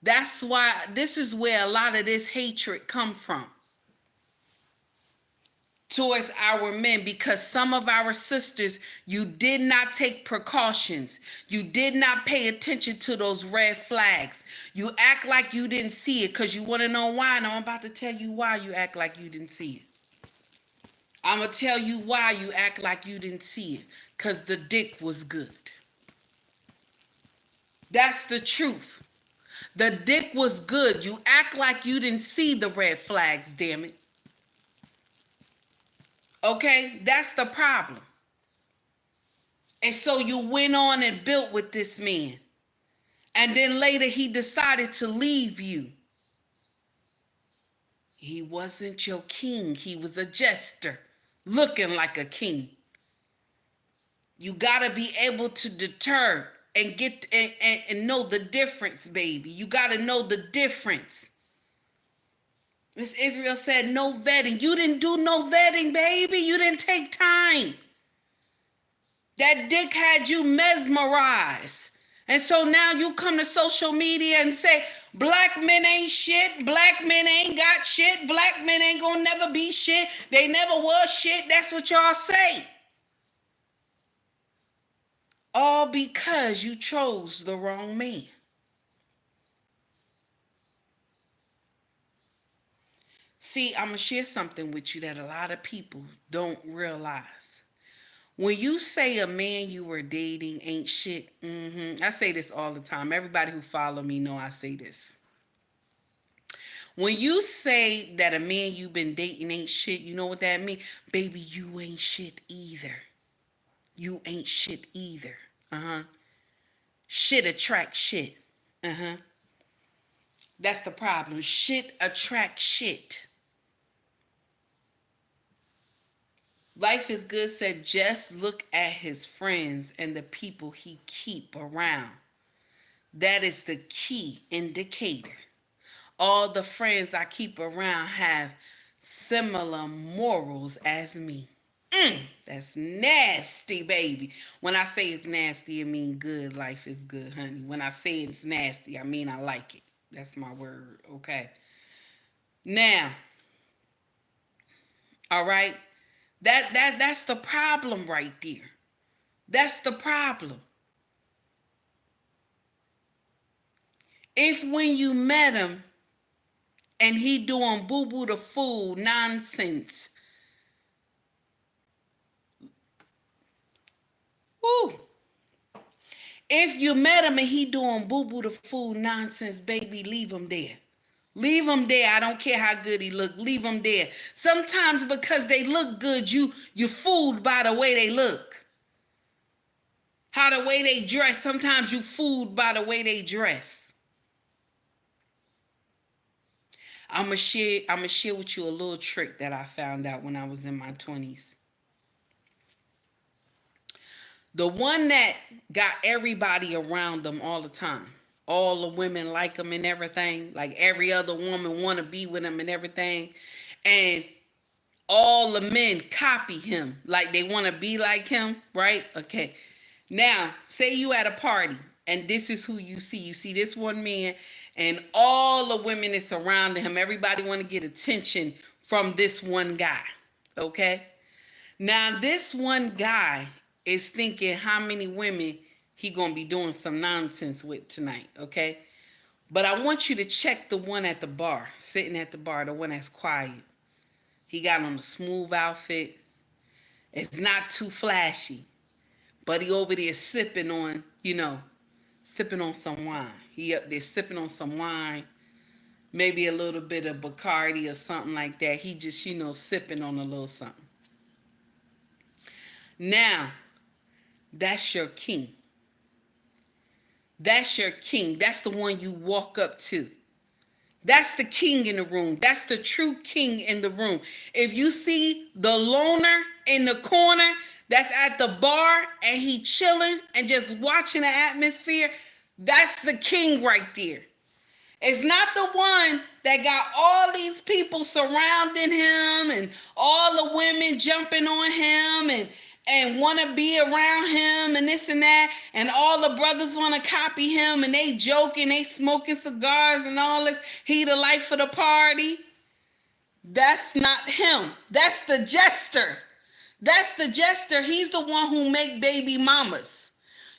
That's why this is where a lot of this hatred come from towards our men, because some of our sisters, you did not take precautions. You did not pay attention to those red flags. You act like you didn't see it because you want to know why, and I'm about to tell you why you act like you didn't see it. I'm going to tell you why you act like you didn't see it. Because the dick was good. That's the truth. The dick was good. You act like you didn't see the red flags, damn it. Okay? That's the problem. And so you went on and built with this man. And then later he decided to leave you. He wasn't your king. He was a jester, looking like a king. You got to be able to deter and get and know the difference, baby. You got to know the difference. Miss Israel said no vetting. You didn't do no vetting, baby. You didn't take time. That dick had you mesmerized. And so now you come to social media and say, black men ain't shit. Black men ain't got shit. Black men ain't gonna never be shit. They never was shit. That's what y'all say. All because you chose the wrong man. See, I'm going to share something with you that a lot of people don't realize. When you say a man you were dating ain't shit, I say this all the time. Everybody who follow me know I say this. When you say that a man you've been dating ain't shit, you know what that means? Baby, you ain't shit either. You ain't shit either. Shit attracts shit. That's the problem. Shit attracts shit. Life is Good said, just look at his friends and the people he keep around. That is the key indicator. All the friends I keep around have similar morals as me. That's nasty, baby. When I say it's nasty, I mean good. Life is good, honey. When I say it's nasty, I mean I like it. That's my word, okay? Now, all right? That's the problem right there. That's the problem. If when you met him and he doing boo-boo the fool nonsense, woo. If you met him and he doing boo-boo the fool nonsense, baby, leave him there. Leave him there. I don't care how good he look. Leave him there. Sometimes because they look good, you fooled by the way they look. How the way they dress. Sometimes you fooled by the way they dress. I'm gonna share with you a little trick that I found out when I was in my 20s. The one that got everybody around them all the time. All the women like him and everything. Like every other woman want to be with him and everything. And all the men copy him. Like they want to be like him, right? Okay. Now, say you at a party and this is who you see. You see this one man and all the women that surrounding him. Everybody want to get attention from this one guy. Okay. Now, this one guy is thinking how many women he gonna be doing some nonsense with tonight, okay? But I want you to check the one at the bar, sitting at the bar, the one that's quiet. He got on a smooth outfit. It's not too flashy, but he over there sipping on, sipping on some wine. He up there sipping on some wine, maybe a little bit of Bacardi or something like that. He just, sipping on a little something. Now, that's your king. That's your king. That's the one you walk up to. That's the king in the room. That's the true king in the room. If you see the loner in the corner that's at the bar and he chilling and just watching the atmosphere, that's the king right there. It's not the one that got all these people surrounding him and all the women jumping on him and want to be around him and this and that, and all the brothers want to copy him and they joking, they smoking cigars and all this. He the life of the party. That's not him. That's the jester. That's the jester. He's the one who make baby mamas.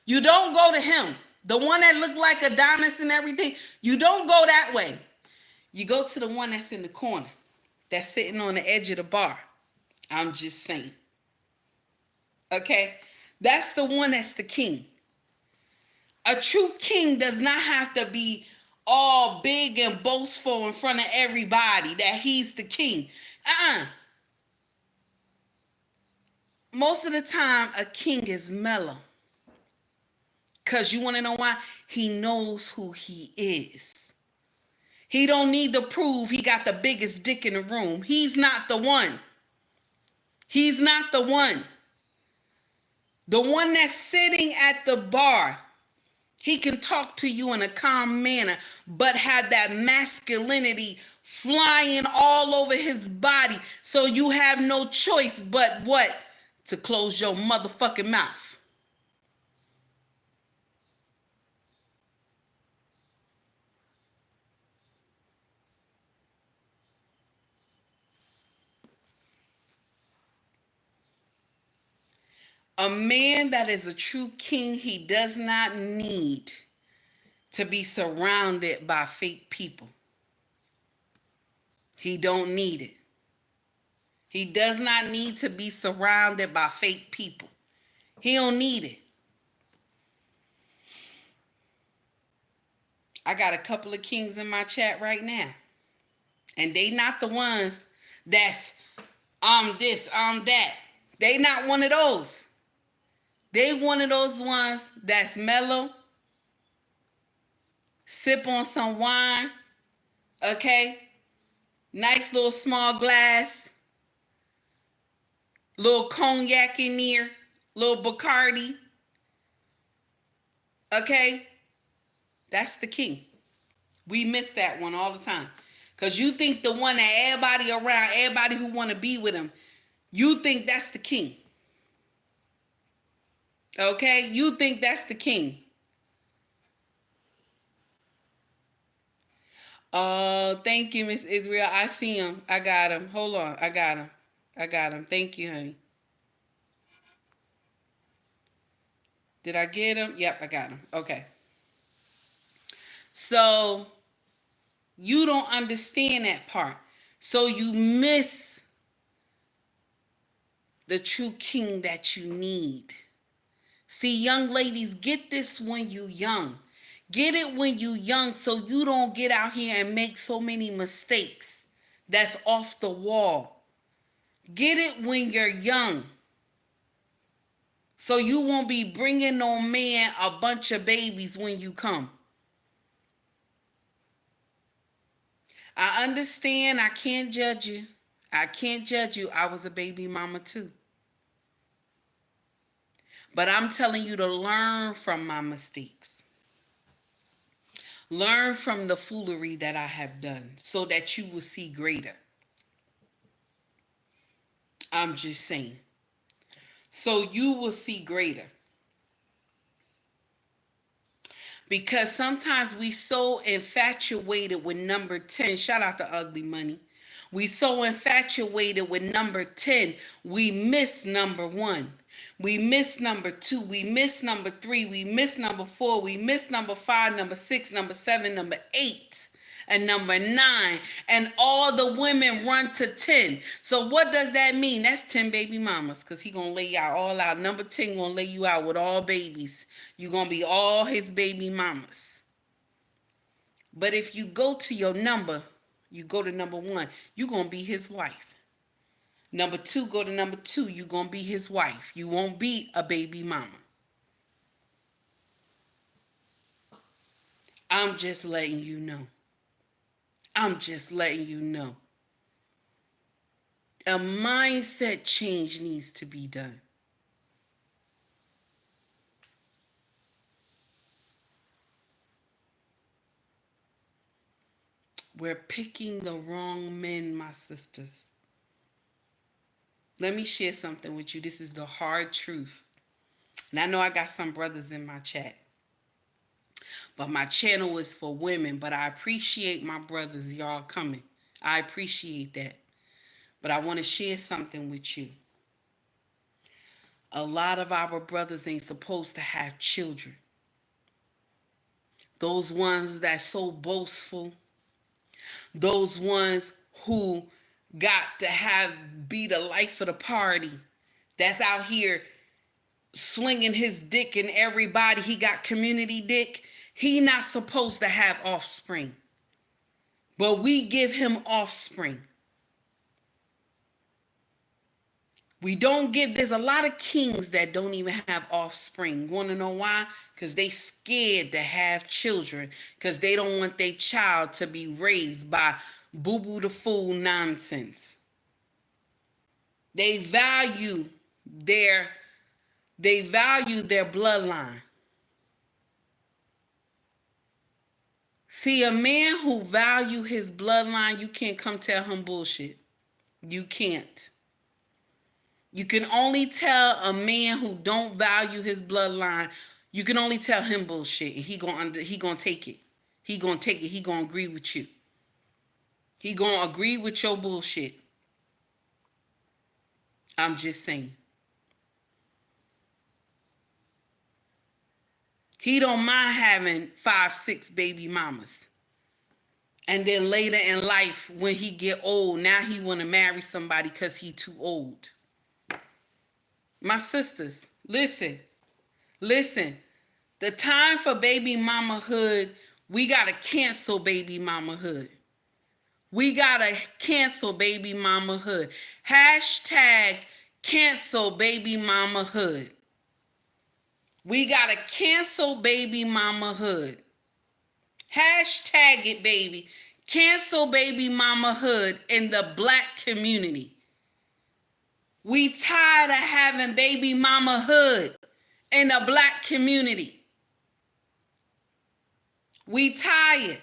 You don't go to him. The one that look like Adonis and everything. You don't go that way. You go to the one that's in the corner, that's sitting on the edge of the bar. I'm just saying. Okay? That's the one that's the king. A true king does not have to be all big and boastful in front of everybody that he's the king. Most of the time, a king is mellow. Because you want to know why? He knows who he is. He don't need to prove he got the biggest dick in the room. He's not the one. He's not the one. The one that's sitting at the bar, he can talk to you in a calm manner, but have that masculinity flying all over his body. So you have no choice but what? To close your motherfucking mouth. A man that is a true king, he does not need to be surrounded by fake people. He don't need it. He does not need to be surrounded by fake people. He don't need it. I got a couple of kings in my chat right now. And they not the ones that's I'm this, I'm that. They not one of those. They one of those ones that's mellow, sip on some wine, okay? Nice little small glass, little cognac in there, little Bacardi, okay? That's the king. We miss that one all the time. Because you think the one that everybody around, everybody who want to be with him, you think that's the king. Okay? You think that's the king. Thank you, Miss Israel. I see him. I got him. Hold on. I got him. I got him. Thank you, honey. Did I get him? Yep, I got him. Okay. So you don't understand that part. So you miss the true king that you need. See, young ladies, get this when you young. Get it when you young so you don't get out here and make so many mistakes that's off the wall. Get it when you're young so you won't be bringing no man a bunch of babies when you come. I understand. I can't judge you. I can't judge you. I was a baby mama too. But I'm telling you to learn from my mistakes. Learn from the foolery that I have done so that you will see greater. I'm just saying. So you will see greater. Because sometimes we so infatuated with number 10. Shout out to Ugly Money. We so infatuated with number 10, we miss number 1. We miss number 2. We miss number 3. We miss number 4. We miss number 5, number 6, number 7, number 8, and number 9. And all the women run to 10. So what does that mean? That's 10 baby mamas, because he going to lay y'all all out. Number 10 going to lay you out with all babies. You're going to be all his baby mamas. But if you go to your number, you go to number 1, you're going to be his wife. Number 2, go to number 2, you're going to be his wife. You won't be a baby mama. I'm just letting you know. I'm just letting you know. A mindset change needs to be done. We're picking the wrong men, my sisters. Let me share something with you. This is the hard truth. And I know I got some brothers in my chat, but my channel is for women. But I appreciate my brothers, y'all coming. I appreciate that. But I want to share something with you. A lot of our brothers ain't supposed to have children. Those ones that's so boastful, those ones who got to be the life of the party, that's out here slinging his dick in everybody. He got community dick. He not supposed to have offspring, but we give him offspring. We don't give, there's a lot of kings that don't even have offspring. Want to know why? Because they scared to have children, because they don't want their child to be raised by boo-boo the fool nonsense. They value their bloodline. See, a man who value his bloodline, you can't come tell him bullshit. You can't. You can only tell a man who don't value his bloodline, you can only tell him bullshit. He gonna take it. He gonna take it. He gonna agree with you. He gonna agree with your bullshit. I'm just saying. He don't mind having 5, 6 baby mamas. And then later in life, when he get old, now he want to marry somebody because he too old. My sisters, listen. The time for baby mamahood, we got to cancel baby mamahood. We got to cancel baby mamahood. Hashtag cancel baby mamahood. We got to cancel baby mamahood. Hashtag it, baby. Cancel baby mamahood in the black community. We tired of having baby mamahood in the black community. We tired.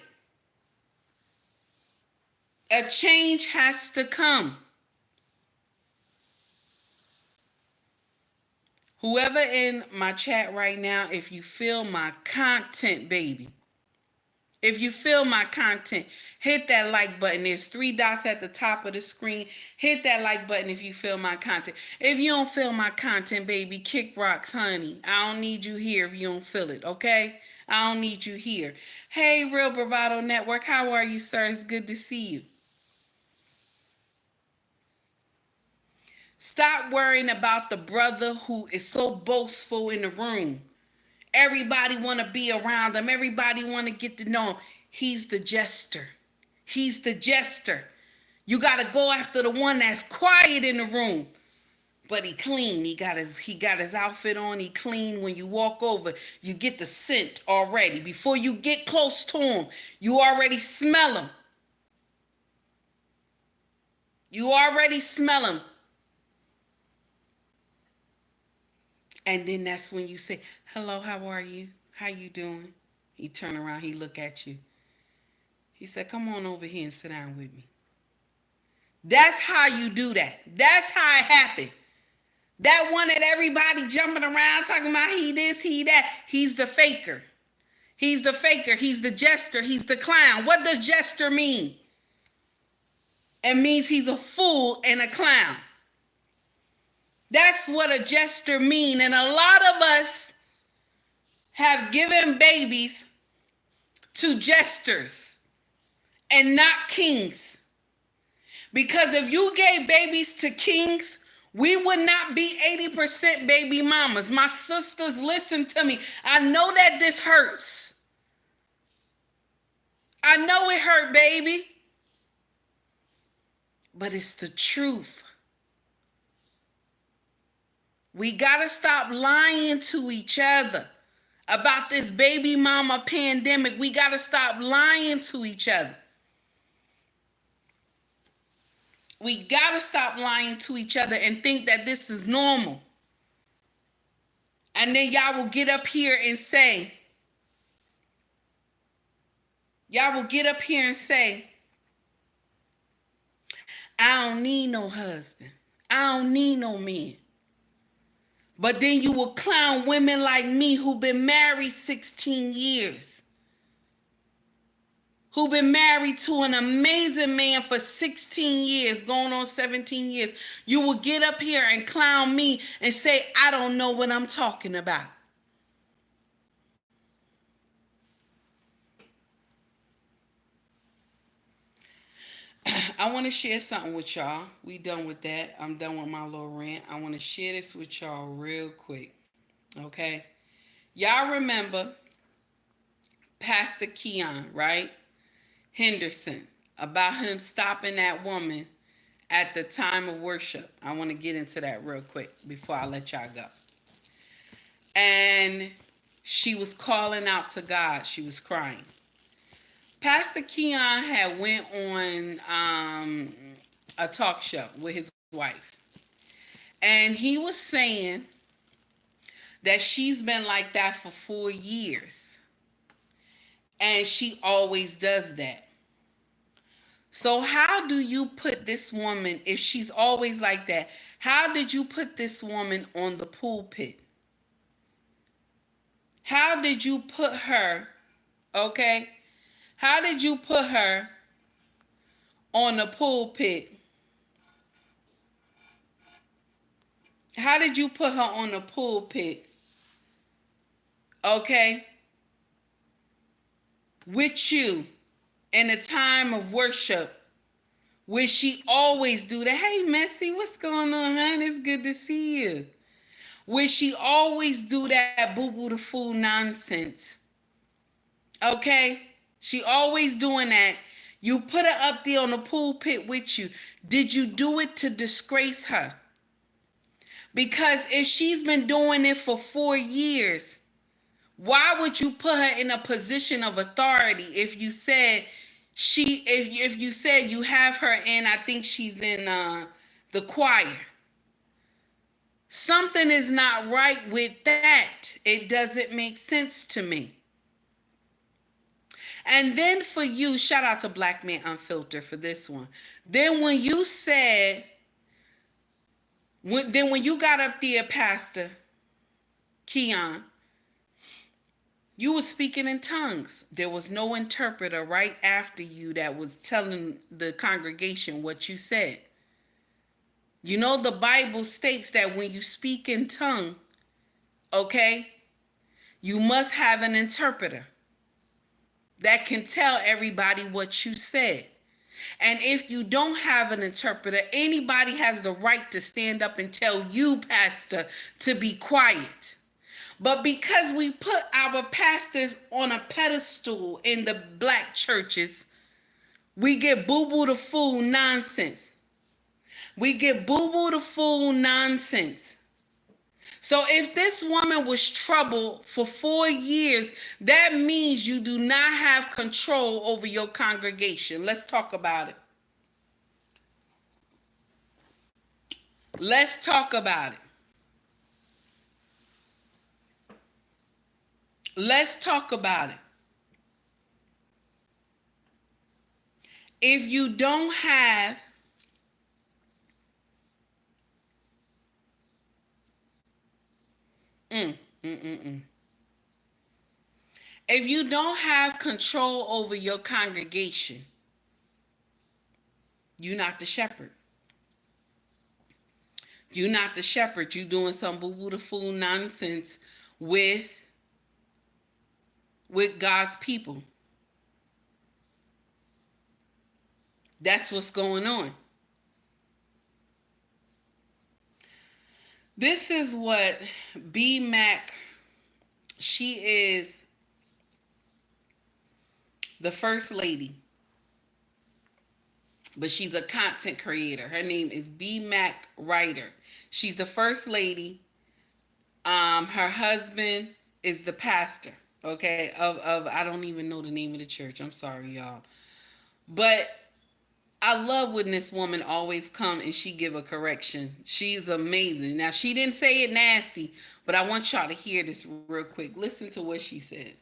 A change has to come. Whoever in my chat right now, if you feel my content, baby, if you feel my content, hit that like button. There's 3 dots at the top of the screen. Hit that like button if you feel my content. If you don't feel my content, baby, kick rocks, honey. I don't need you here if you don't feel it, okay? I don't need you here. Hey, Real Bravado Network, how are you, sir? It's good to see you. Stop worrying about the brother who is so boastful in the room. Everybody want to be around him. Everybody want to get to know him. He's the jester. He's the jester. You got to go after the one that's quiet in the room. But he clean. He got his outfit on. He clean. When you walk over, you get the scent already. Before you get close to him, you already smell him. You already smell him. And then that's when you say, hello, how are you? How you doing? He turn around, he look at you. He said, come on over here and sit down with me. That's how you do that. That's how it happened. That one that everybody jumping around talking about he this, he that. He's the faker. He's the faker. He's the jester. He's the clown. What does jester mean? It means he's a fool and a clown. That's what a jester mean. And a lot of us have given babies to jesters and not kings. Because if you gave babies to kings, we would not be 80% baby mamas. My sisters, listen to me. I know that this hurts. I know it hurt, baby. But it's the truth. We got to stop lying to each other about this baby mama pandemic. We got to stop lying to each other. We gotta stop lying to each other and think that this is normal. And then y'all will get up here and say, I don't need no husband. I don't need no man. But then you will clown women like me who've been married 16 years. Who've been married to an amazing man for 16 years, going on 17 years. You will get up here and clown me and say, I don't know what I'm talking about. I want to share something with y'all. We done with that. I'm done with my little rant. I want to share this with y'all real quick. Okay? Y'all remember Pastor Keon, right? Henderson, about him stopping that woman at the time of worship. I want to get into that real quick before I let y'all go. And she was calling out to God. She was crying. Pastor Keon had went on a talk show with his wife. And he was saying that she's been like that for 4 years. And she always does that. So how do you put this woman, if she's always like that, how did you put this woman on the pulpit? How did you put her, okay? How did you put her on the pulpit? How did you put her on the pulpit? Okay? With you in a time of worship where she always do that. Hey, Messy, what's going on, hon? It's good to see you. Where she always do that boo-boo the fool nonsense. Okay? She always doing that. You put her up there on the pulpit with you. Did you do it to disgrace her? Because if she's been doing it for 4 years, why would you put her in a position of authority if you said if you said you have her in, I think she's in the choir. Something is not right with that. It doesn't make sense to me. And then for you, shout out to Black Men Unfiltered for this one. Then when you said, when you got up there, Pastor Keon, you were speaking in tongues. There was no interpreter right after you that was telling the congregation what you said. You know, the Bible states that when you speak in tongue, okay, you must have an interpreter that can tell everybody what you said. And if you don't have an interpreter, anybody has the right to stand up and tell you, Pastor, to be quiet. But because we put our pastors on a pedestal in the black churches, we get boo-boo the fool nonsense. We get boo-boo the fool nonsense. So if this woman was troubled for 4 years, that means you do not have control over your congregation. Let's talk about it. Let's talk about it. Let's talk about it. If you don't have if you don't have control over your congregation, you're not the shepherd. You're not the shepherd. You're doing some boo-boo the fool nonsense with God's people. That's what's going on. This is what B Mac, she is the first lady, but she's a content creator. Her name is B Mac Writer. She's the first lady. Her husband is the pastor, okay, of I don't even know the name of the church. I'm sorry, y'all. But I love when this woman always come and she give a correction. She's amazing. Now she didn't say it nasty, but I want y'all to hear this real quick. Listen to what she said.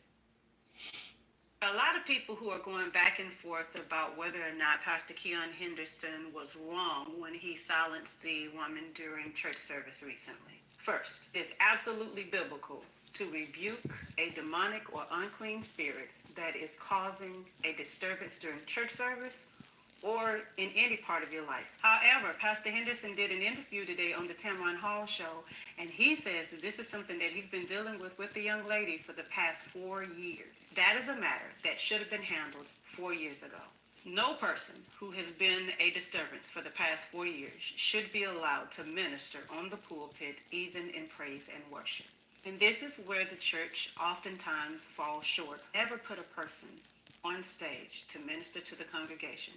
A lot of people who are going back and forth about whether or not Pastor Keon Henderson was wrong when he silenced the woman during church service recently. First, it's absolutely biblical to rebuke a demonic or unclean spirit that is causing a disturbance during church service or in any part of your life. However, Pastor Henderson did an interview today on the Tamron Hall show, and he says that this is something that he's been dealing with the young lady for the past 4 years. That is a matter that should have been handled 4 years ago. No person who has been a disturbance for the past 4 years should be allowed to minister on the pulpit, even in praise and worship. And this is where the church oftentimes falls short. Never put a person on stage to minister to the congregation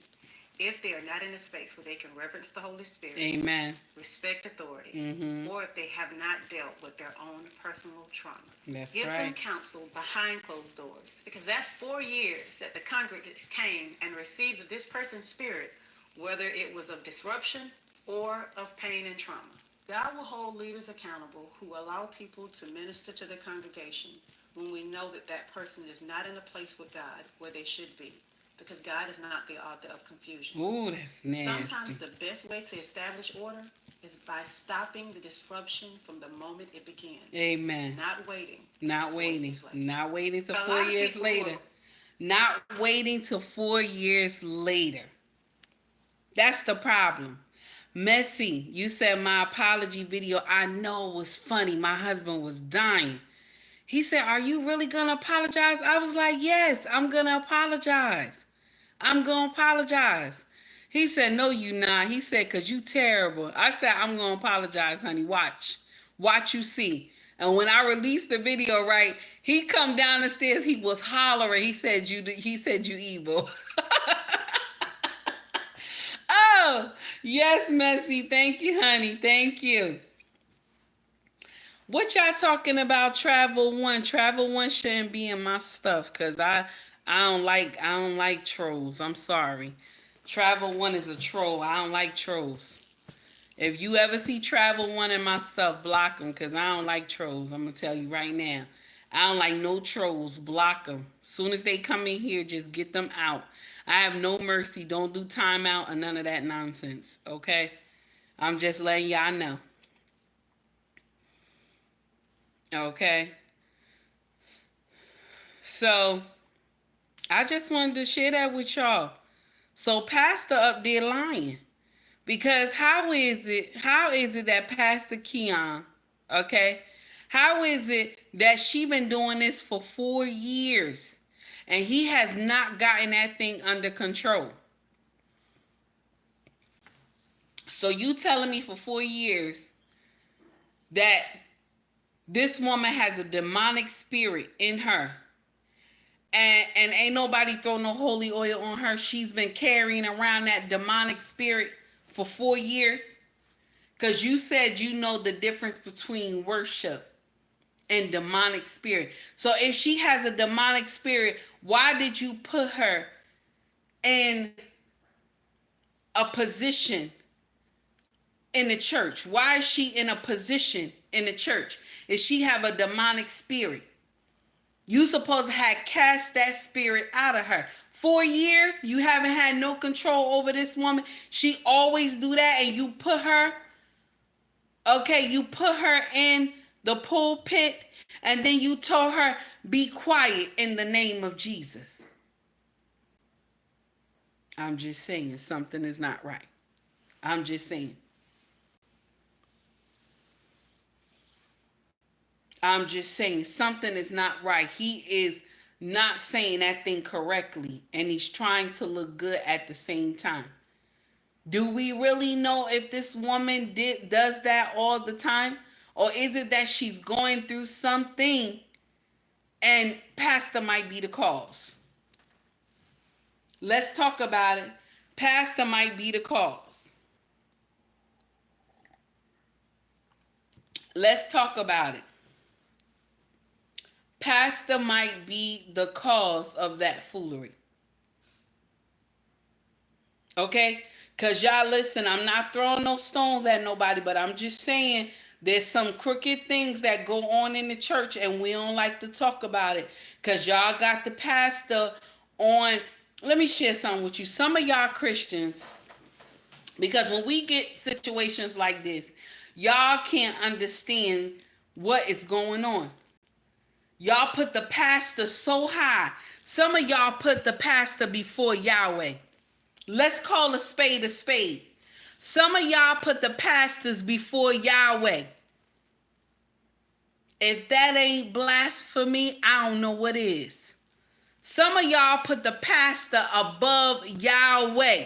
if they are not in a space where they can reverence the Holy Spirit, Amen. respect authority, or if they have not dealt with their own personal traumas. That's Give right. them counsel behind closed doors, because that's 4 years that the congregants came and received of this person's spirit, whether it was of disruption or of pain and trauma. God will hold leaders accountable who allow people to minister to the congregation when we know that that person is not in a place with God where they should be, because God is not the author of confusion. Ooh, that's nasty. Sometimes the best way to establish order is by stopping the disruption from the moment it begins. Amen. Not waiting. Not waiting. Not waiting till A 4 lot of years people later. Not waiting till 4 years later. That's the problem. Messy, you said my apology video, I know was funny. My husband was dying. He said, "Are you really going to apologize?" I was like, "Yes, I'm going to apologize. I'm going to apologize." He said, "No, you not." He said, "Because you terrible." I said, "I'm going to apologize, honey. Watch. Watch you see." And when I released the video, right, he come down the stairs. He was hollering. He said you evil. Oh, yes, Messy. Thank you, honey. Thank you. What y'all talking about? Travel One. Travel One shouldn't be in my stuff because I don't like trolls. I'm sorry. Travel One is a troll. I don't like trolls. If you ever see Travel One in my stuff, block them because I don't like trolls. I'm gonna tell you right now. I don't like no trolls. Block them. Soon as they come in here, just get them out. I have no mercy. Don't do timeout or none of that nonsense. Okay? I'm just letting y'all know. Okay? So I just wanted to share that with y'all. So Pastor up there lying. Because how is it that Pastor Keon, okay? How is it that she been doing this for 4 years and he has not gotten that thing under control? So you telling me for 4 years that this woman has a demonic spirit in her and ain't nobody throw no holy oil on her. She's been carrying around that demonic spirit for 4 years. Because you said you know the difference between worship and demonic spirit. So if she has a demonic spirit, why did you put her in a position in the church? Why is she in a position in the church? If she have a demonic spirit, you supposed to have cast that spirit out of her. 4 years, you haven't had no control over this woman. She always do that, and you put her, okay, you put her in the pulpit, and then you told her, be quiet in the name of Jesus. I'm just saying something is not right. I'm just saying. I'm just saying something is not right. He is not saying that thing correctly, and he's trying to look good at the same time. Do we really know if this woman does that all the time? Or is it that she's going through something and pastor might be the cause? Let's talk about it. Pastor might be the cause. Let's talk about it. Pastor might be the cause of that foolery. Okay? Because y'all listen, I'm not throwing no stones at nobody, but I'm just saying there's some crooked things that go on in the church and we don't like to talk about it. Because y'all got the pastor on. Let me share something with you. Some of y'all Christians, because when we get situations like this, y'all can't understand what is going on. Y'all put the pastor so high. Some of y'all put the pastor before Yahweh. Let's call a spade a spade. Some of y'all put the pastors before Yahweh. If that ain't blasphemy, I don't know what is. Some of y'all put the pastor above Yahweh.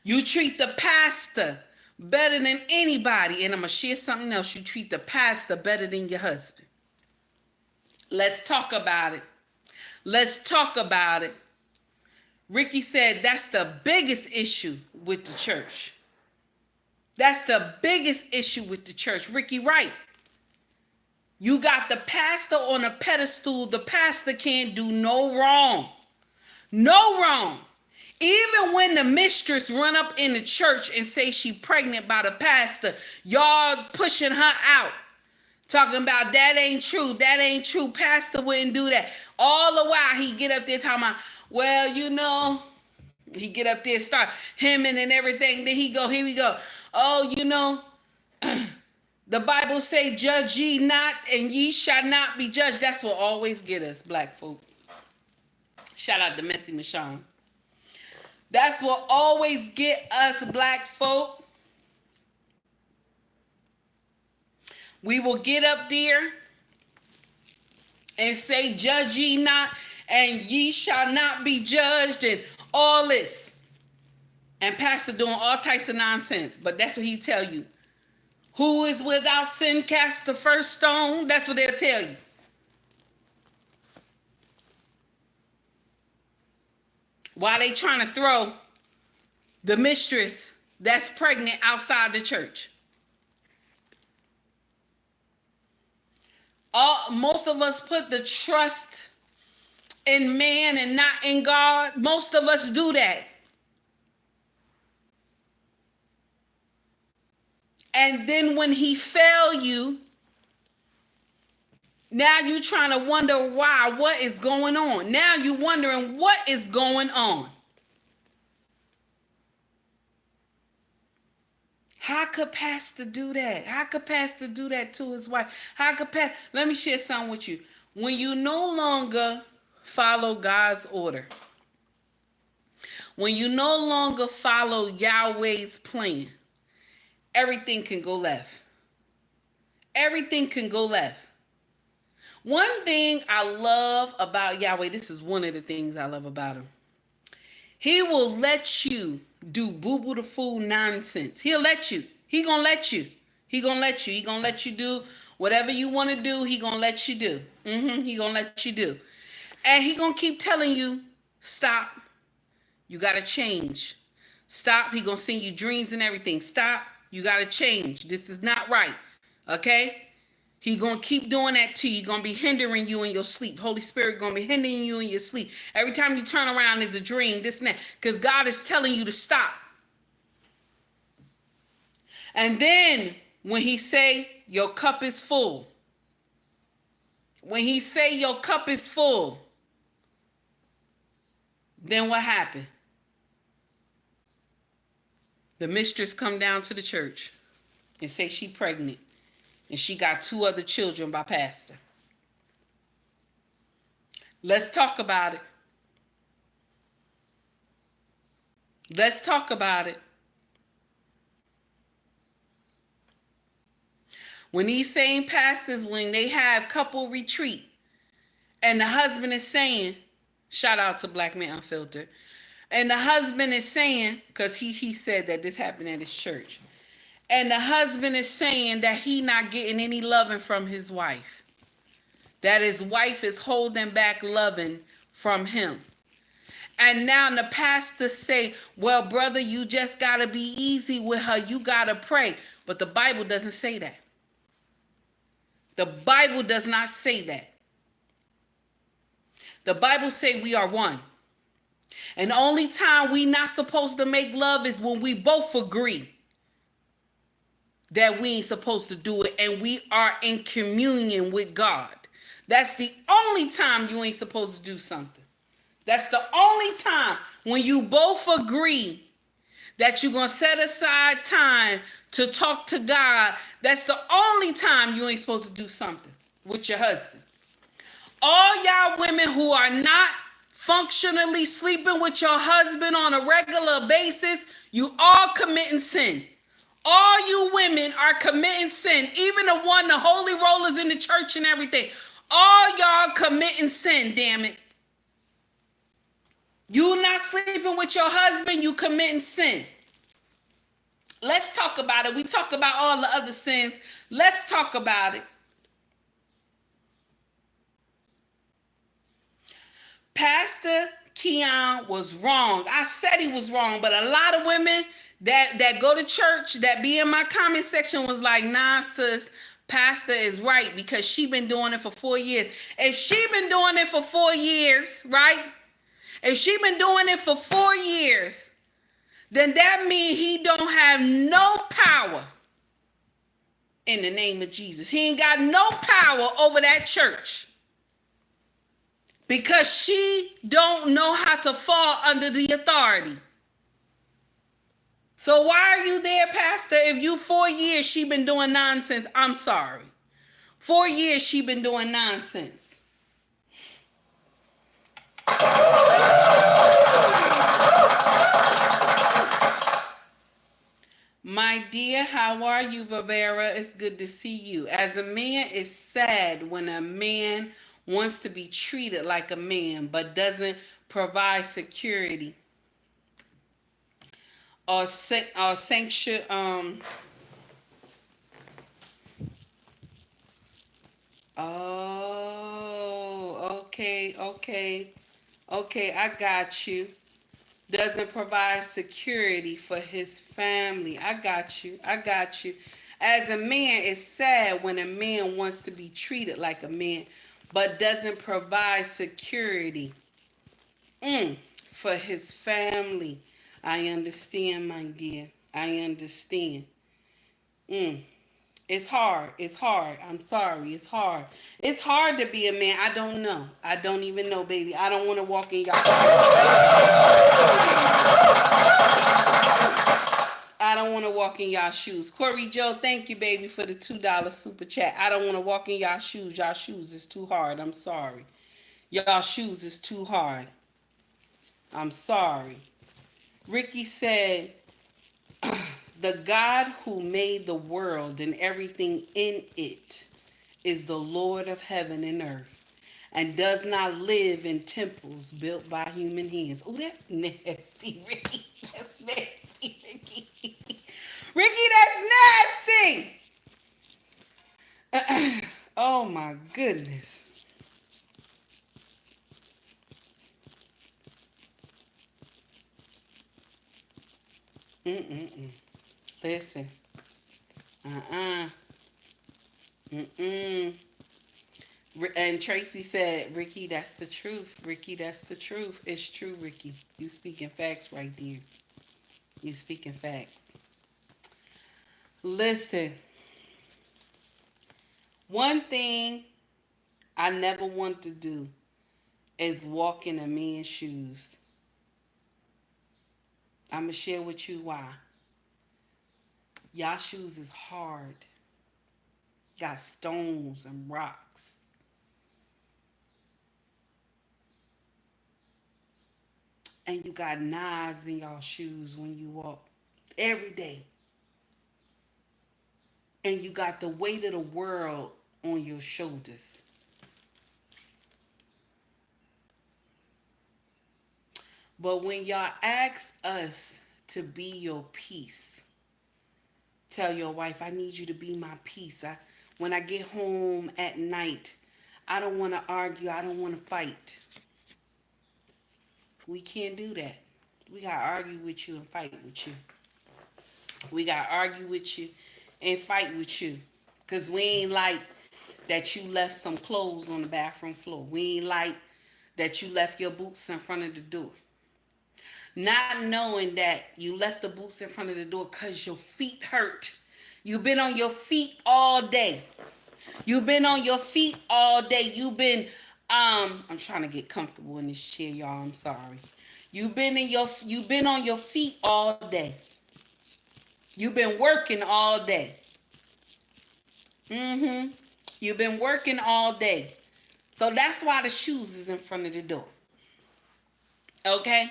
You treat the pastor better than anybody. And I'm going to share something else. You treat the pastor better than your husband. Let's talk about it. Let's talk about it. Ricky said that's the biggest issue with the church. That's the biggest issue with the church. Ricky, right. You got the pastor on a pedestal. The pastor can't do no wrong. No wrong. Even when the mistress run up in the church and say she pregnant by the pastor, y'all pushing her out. Talking about that ain't true. That ain't true. Pastor wouldn't do that. All the while he get up there talking about, well, you know, he get up there, start hemming and everything. Then he go, here we go. Oh, you know, the Bible say, judge ye not and ye shall not be judged. That's what always get us, black folk. Shout out to Messy Michonne. That's what always get us, black folk. We will get up there and say, judge ye not and ye shall not be judged and all this. And pastor doing all types of nonsense. But that's what he tell you. Who is without sin cast the first stone? That's what they'll tell you. While they trying to throw the mistress that's pregnant outside the church. Most of us put the trust in man and not in God. Most of us do that. And then when he fail you, now you trying to wonder why, what is going on. Now you wondering what is going on. How could pastor do that? How could pastor do that to his wife? How could pastor? Let me share something with you. When you no longer follow God's order, when you no longer follow Yahweh's plan, everything can go left. Everything can go left. One thing I love about Yahweh, this is one of the things I love about him. He will let you do boo-boo the fool nonsense. He'll let you. He gonna let you. He gonna let you. He gonna let you do whatever you want to do. He gonna let you do. He gonna let you do. And he gonna keep telling you, stop. You gotta change. Stop. He gonna send you dreams and everything. Stop. You gotta change. This is not right. Okay? He gonna keep doing that to you. He gonna be hindering you in your sleep. Holy Spirit gonna be hindering you in your sleep. Every time you turn around, it's a dream, this and that. Because God is telling you to stop. And then when he say your cup is full, when he say your cup is full, then what happened? The mistress come down to the church and say she pregnant. And she got 2 other children by pastor. Let's talk about it. Let's talk about it. When these same pastors, when they have couple retreat, and the husband is saying, shout out to Black Men Unfiltered, and the husband is saying, because he said that this happened at his church, and the husband is saying that he not getting any loving from his wife, that his wife is holding back loving from him. And now the pastor say, well, brother, you just got to be easy with her. You got to pray. But the Bible doesn't say that. The Bible does not say that. The Bible say we are one. And the only time we not supposed to make love is when we both agree that we ain't supposed to do it and we are in communion with God. That's the only time you ain't supposed to do something. That's the only time when you both agree that you're going to set aside time to talk to God. That's the only time you ain't supposed to do something with your husband. All y'all women who are not functionally sleeping with your husband on a regular basis, you all committing sin. All you women are committing sin. Even the one, the holy rollers in the church and everything. All y'all committing sin, damn it. You not sleeping with your husband, you committing sin. Let's talk about it. We talk about all the other sins. Let's talk about it. Pastor Keon was wrong. I said he was wrong, but a lot of women that go to church, that be in my comment section, was like, nah, sis, Pastor is right because she been doing it for 4 years. If she been doing it for 4 years, right? If she been doing it for 4 years, then that means he don't have no power in the name of Jesus. He ain't got no power over that church because she don't know how to fall under the authority. So why are you there, Pastor? If you 4 years she been doing nonsense, I'm sorry. 4 years she been doing nonsense. My dear, how are you, Barbara? It's good to see you. As a man, it's sad when a man wants to be treated like a man but doesn't provide security or sanction. Oh, okay, I got you. Doesn't provide security for his family. I got you. As a man, it's sad when a man wants to be treated like a man, but doesn't provide security for his family. I understand, my dear. I understand. Mm. It's hard. It's hard. I'm sorry. It's hard. It's hard to be a man. I don't know. I don't even know, baby. I don't want to walk in y'all. I don't want to walk in y'all shoes. Corey Joe, thank you, baby, for the $2 super chat. I don't want to walk in y'all shoes. Y'all shoes is too hard. I'm sorry. Y'all shoes is too hard. I'm sorry. Ricky said, the God who made the world and everything in it is the Lord of heaven and earth and does not live in temples built by human hands. Oh, that's nasty, Ricky. That's nasty, Ricky. Ricky, that's nasty. Oh, my goodness. Mm-mm-mm. Listen. Uh-uh. Mm-mm. And Tracy said, Ricky, that's the truth. Ricky, that's the truth. It's true, Ricky. You speaking facts right there. You speaking facts. Listen. One thing I never want to do is walk in a man's shoes. I'm going to share with you why. Y'all shoes is hard. Got stones and rocks. And you got knives in y'all shoes when you walk every day. And you got the weight of the world on your shoulders. But when y'all ask us to be your peace, tell your wife, I need you to be my peace. When I get home at night, I don't want to argue. I don't want to fight. We can't do that. We got to argue with you and fight with you. We got to argue with you and fight with you. Because we ain't like that you left some clothes on the bathroom floor. We ain't like that you left your boots in front of the door. not knowing that you left the boots in front of the door because your feet hurt. You've been on your feet all day. You've been on your feet all day. I'm trying to get comfortable in this chair, y'all. I'm sorry. You've been on your feet all day. You've been working all day. Mm-hmm. You've been working all day. So that's why the shoes is in front of the door. Okay?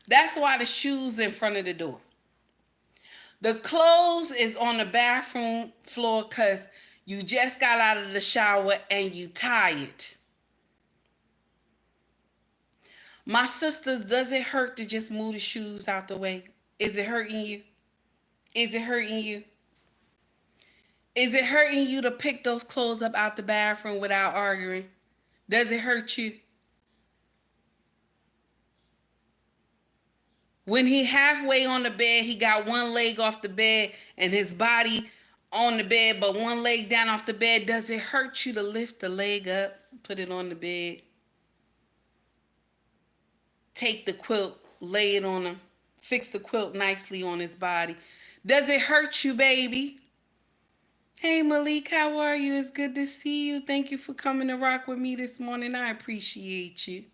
That's why the shoes in front of the door. The clothes is on the bathroom floor because you just got out of the shower and you tired. My sisters, does it hurt to just move the shoes out the way? Is it hurting you? Is it hurting you? Is it hurting you to pick those clothes up out the bathroom without arguing? Does it hurt you? When he halfway on the bed, he got one leg off the bed and his body on the bed, but one leg down off the bed. Does it hurt you to lift the leg up, put it on the bed, take the quilt, lay it on him, fix the quilt nicely on his body? Does it hurt you, baby? Hey Malik, how are you? It's good to see you. Thank you for coming to rock with me this morning. I appreciate you.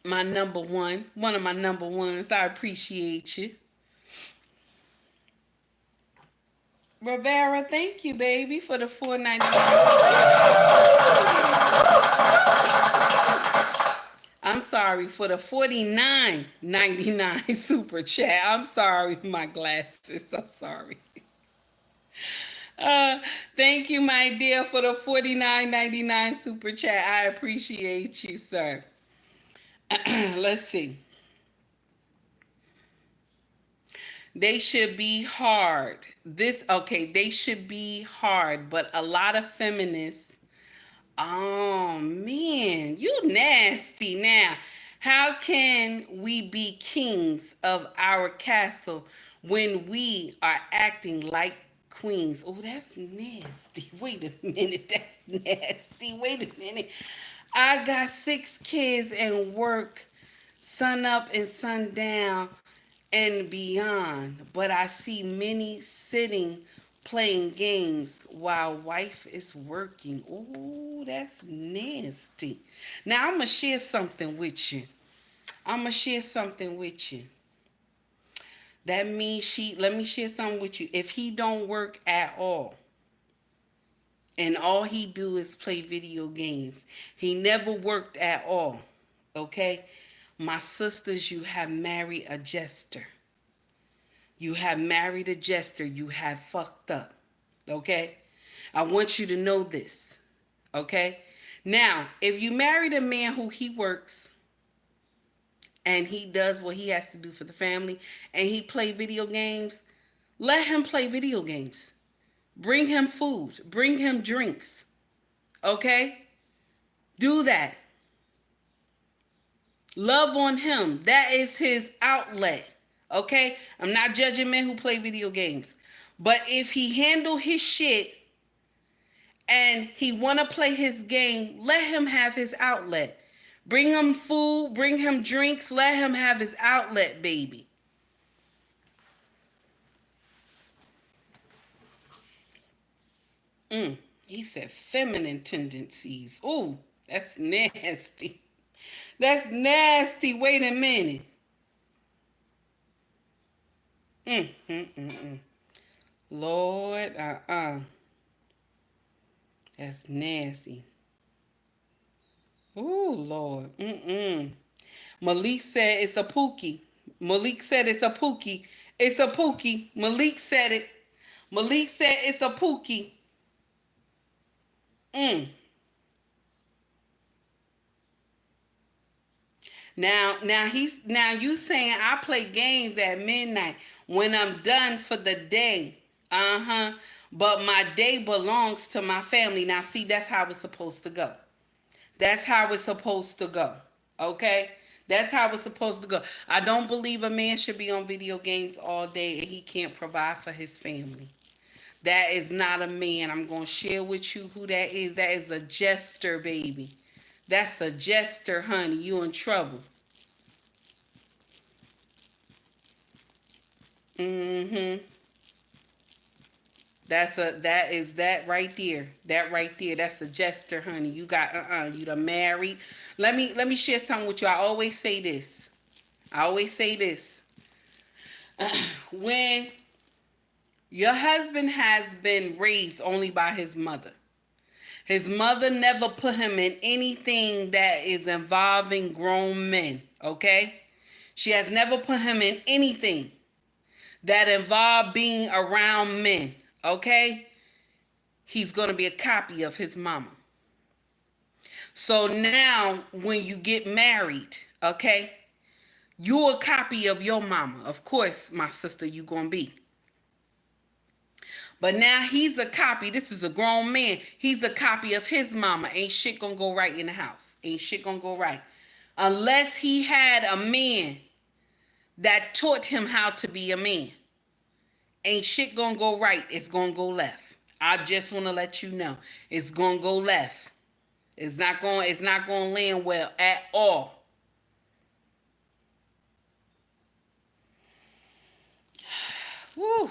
My number one of my number ones. I appreciate you. Rivera, thank you, baby, for the $4.99. I'm sorry for the $49.99 super chat. I'm sorry, my glasses. I'm sorry. Uh, Thank you, my dear, for the $49.99 super chat. I appreciate you, sir. Let's see. They should be hard. They should be hard, but a lot of feminists. Oh man, you nasty now. How can we be kings of our castle when we are acting like queens? Oh, that's nasty. Wait a minute. That's nasty. Wait a minute. I got 6 kids and work sun up and sun down and beyond, but I see many sitting playing games while wife is working. Ooh, that's nasty. Now I'm gonna share something with you. I'm gonna share something with you. That means let me share something with you. If he don't work at all and all he do is play video games, he never worked at all. Okay? My sisters, you have married a jester. You have married a jester. You have fucked up. Okay? I want you to know this. Okay? Now, if you married a man who he works and he does what he has to do for the family and he play video games, let him play video games. Bring him food. Bring him drinks. Okay? Do that. Love on him. That is his outlet. Okay? I'm not judging men who play video games. But if he handle his shit and he want to play his game, let him have his outlet. Bring him food, bring him drinks, let him have his outlet, baby. He said feminine tendencies. Ooh, that's nasty. That's nasty. Wait a minute. Lord, That's nasty. Ooh, Lord. Malik said it's a pookie. Malik said it's a pookie. It's a pookie. Malik said it. Malik said it's a pookie. Now you saying I play games at midnight when I'm done for the day. But my day belongs to my family. Now see, that's how it's supposed to go. That's how it's supposed to go. Okay? That's how it's supposed to go. I don't believe a man should be on video games all day and he can't provide for his family. That is not a man. I'm going to share with you who that is. That is a jester, baby. That's a jester, honey. You in trouble. Mm-hmm. That right there. That right there. That's a gesture, honey. You got you done married. Let me share something with you. I always say this. I always say this. When your husband has been raised only by his mother never put him in anything that is involving grown men, okay? She has never put him in anything that involved being around men, okay? He's going to be a copy of his mama. So now when you get married, okay, you're a copy of your mama. Of course, my sister, you going to be. But now he's a copy. This is a grown man. He's a copy of his mama. Ain't shit gonna go right in the house. Ain't shit gonna go right. Unless he had a man that taught him how to be a man. Ain't shit gonna go right. It's gonna go left. I just wanna let you know. It's gonna go left. It's not gonna land well at all. Woo.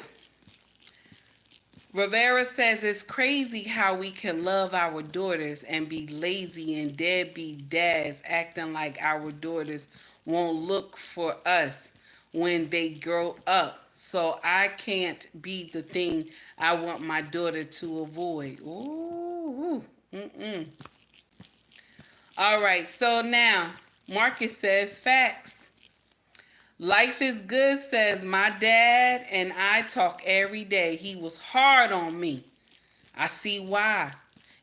Rivera says it's crazy how we can love our daughters and be lazy and deadbeat dads acting like our daughters won't look for us when they grow up. So I can't be the thing I want my daughter to avoid. Ooh. Mm-mm. All right, so now Marcus says facts. Life is good says my dad and I talk every day. He was hard on me. I see why.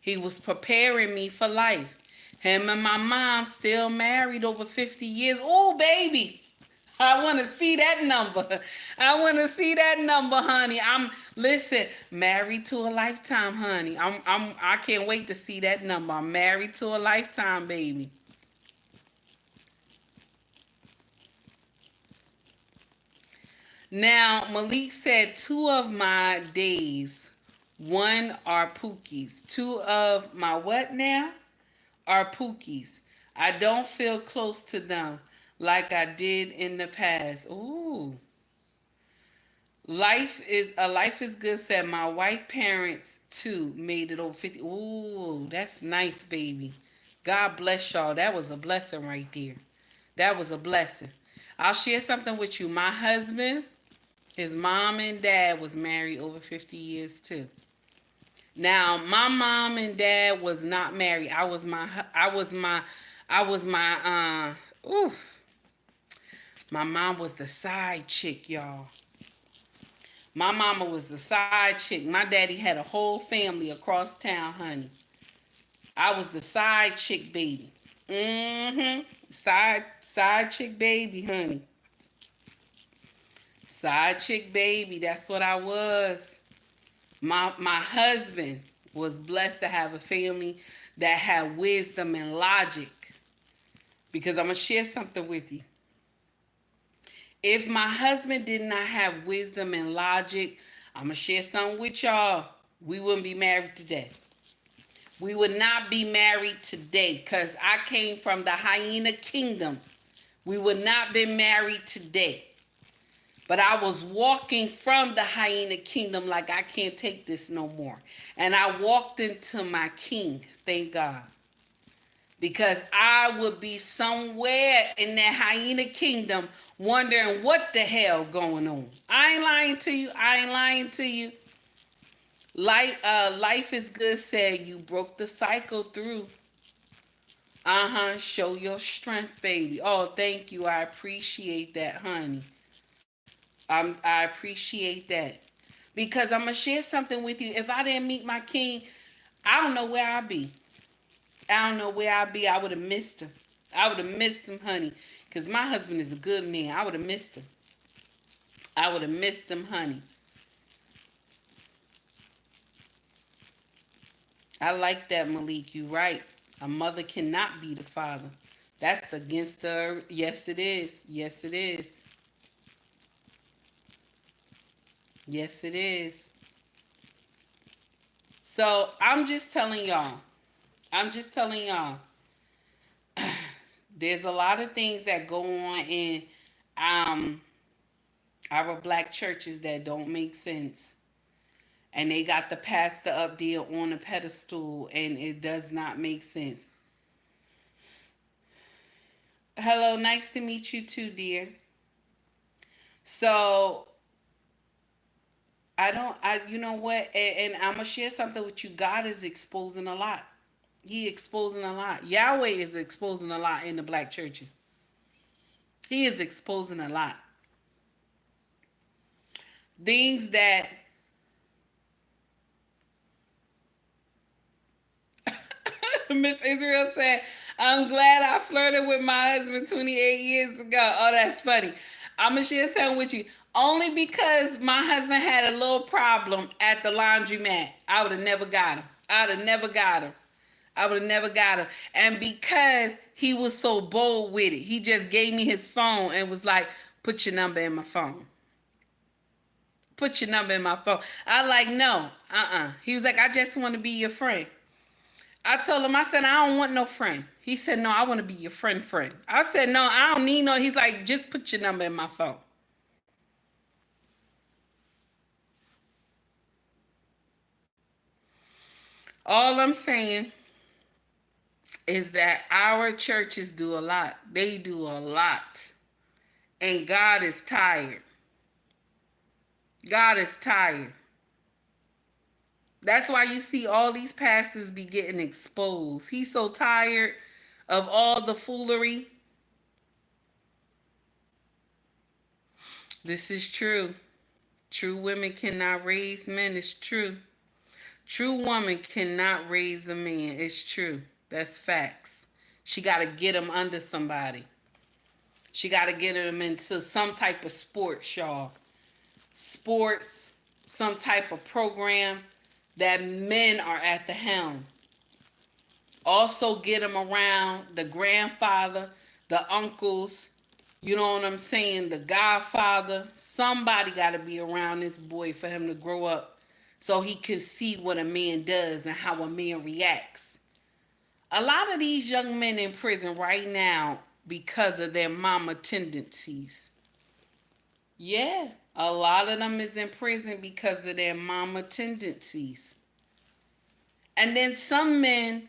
He was preparing me for life. Him and my mom still married over 50 years. Oh, baby. I want to see that number. I want to see that number, honey. Listen, married to a lifetime, honey. I can't wait to see that number. I'm married to a lifetime, baby. Now, Malik said 2 of my days, one are Pookies. 2 of my what now? Are Pookies. I don't feel close to them like I did in the past. Ooh. Life is good said my white parents too made it over 50. Ooh, that's nice, baby. God bless y'all. That was a blessing right there. That was a blessing. I'll share something with you. My husband, his mom and dad was married over 50 years too. Now, my mom and dad was not married. Oof. My mom was the side chick, y'all. My mama was the side chick. My daddy had a whole family across town, honey. I was the side chick baby. Mm-hmm. Side chick baby, honey. Side chick baby. That's what I was. My husband was blessed to have a family that had wisdom and logic. Because I'm gonna share something with you. If my husband did not have wisdom and logic, I'm gonna share something with y'all. We wouldn't be married today. We would not be married today because I came from the hyena kingdom. We would not be married today. But I was walking from the hyena kingdom like I can't take this no more. And I walked into my king, thank God. Because I would be somewhere in that hyena kingdom wondering what the hell going on. I ain't lying to you. I ain't lying to you. Life is good said you broke the cycle through. Show your strength, baby. Oh, thank you. I appreciate that, honey. I appreciate that. Because I'm going to share something with you. If I didn't meet my king, I don't know where I'd be. I don't know where I'd be. I would have missed him. I would have missed him, honey. Because my husband is a good man. I would have missed him. I would have missed him, honey. I like that, Malik. You right. A mother cannot be the father. That's against the... Yes, it is. Yes, it is. Yes, it is. So, I'm just telling y'all. I'm just telling y'all. There's a lot of things that go on in um Our black churches that don't make sense. And they got the pastor up there on a pedestal and it does not make sense. Hello, nice to meet you too, dear. So you know what? And I'm gonna share something with you. God is exposing a lot. He exposing a lot. Yahweh is exposing a lot in the black churches. He is exposing a lot. Things that Miss Israel said, I'm glad I flirted with my husband 28 years ago. Oh, that's funny. I'm going to share something with you. Only because my husband had a little problem at the laundromat. I would have never got him. I would have never got him. I would have never got him. And because he was so bold with it, he just gave me his phone and was like, put your number in my phone. Put your number in my phone. I like, no, He was like, I just want to be your friend. I told him, I said, I don't want no friend. He said, no, I want to be your friend. I said, no, I don't need no. He's like, just put your number in my phone. All I'm saying is that our churches do a lot. They do a lot. And God is tired. God is tired. That's why you see all these pastors be getting exposed. He's so tired of all the foolery. This is true. True women cannot raise men. It's true. True woman cannot raise a man. It's true. That's facts. She got to get him under somebody. She got to get him into some type of sports, y'all. Sports, some type of program that men are at the helm. Also get him around the grandfather, the uncles, you know what I'm saying, the godfather. Somebody got to be around this boy for him to grow up so he can see what a man does and how a man reacts. A lot of these young men in prison right now because of their mama tendencies. Yeah, a lot of them is in prison because of their mama tendencies. And then some men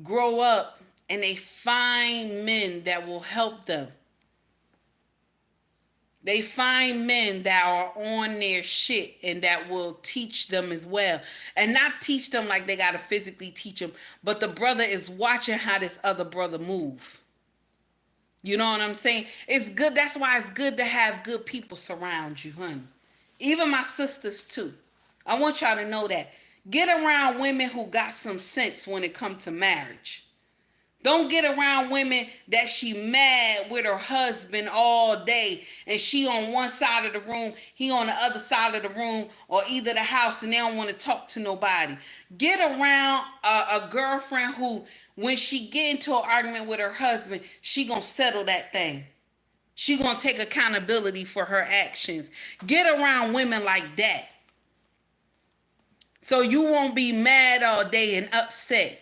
grow up and they find men that will help them. They find men that are on their shit and that will teach them as well. And not teach them like they got to physically teach them, but the brother is watching how this other brother move. You know what I'm saying? It's good. That's why it's good to have good people surround you, honey. Even my sisters too. I want y'all to know that. Get around women who got some sense when it comes to marriage. Don't get around women that she mad with her husband all day and she on one side of the room, he on the other side of the room, or either the house, and they don't want to talk to nobody. Get around a girlfriend who, when she get into an argument with her husband, she gonna settle that thing. She gonna take accountability for her actions. Get around women like that. So you won't be mad all day and upset.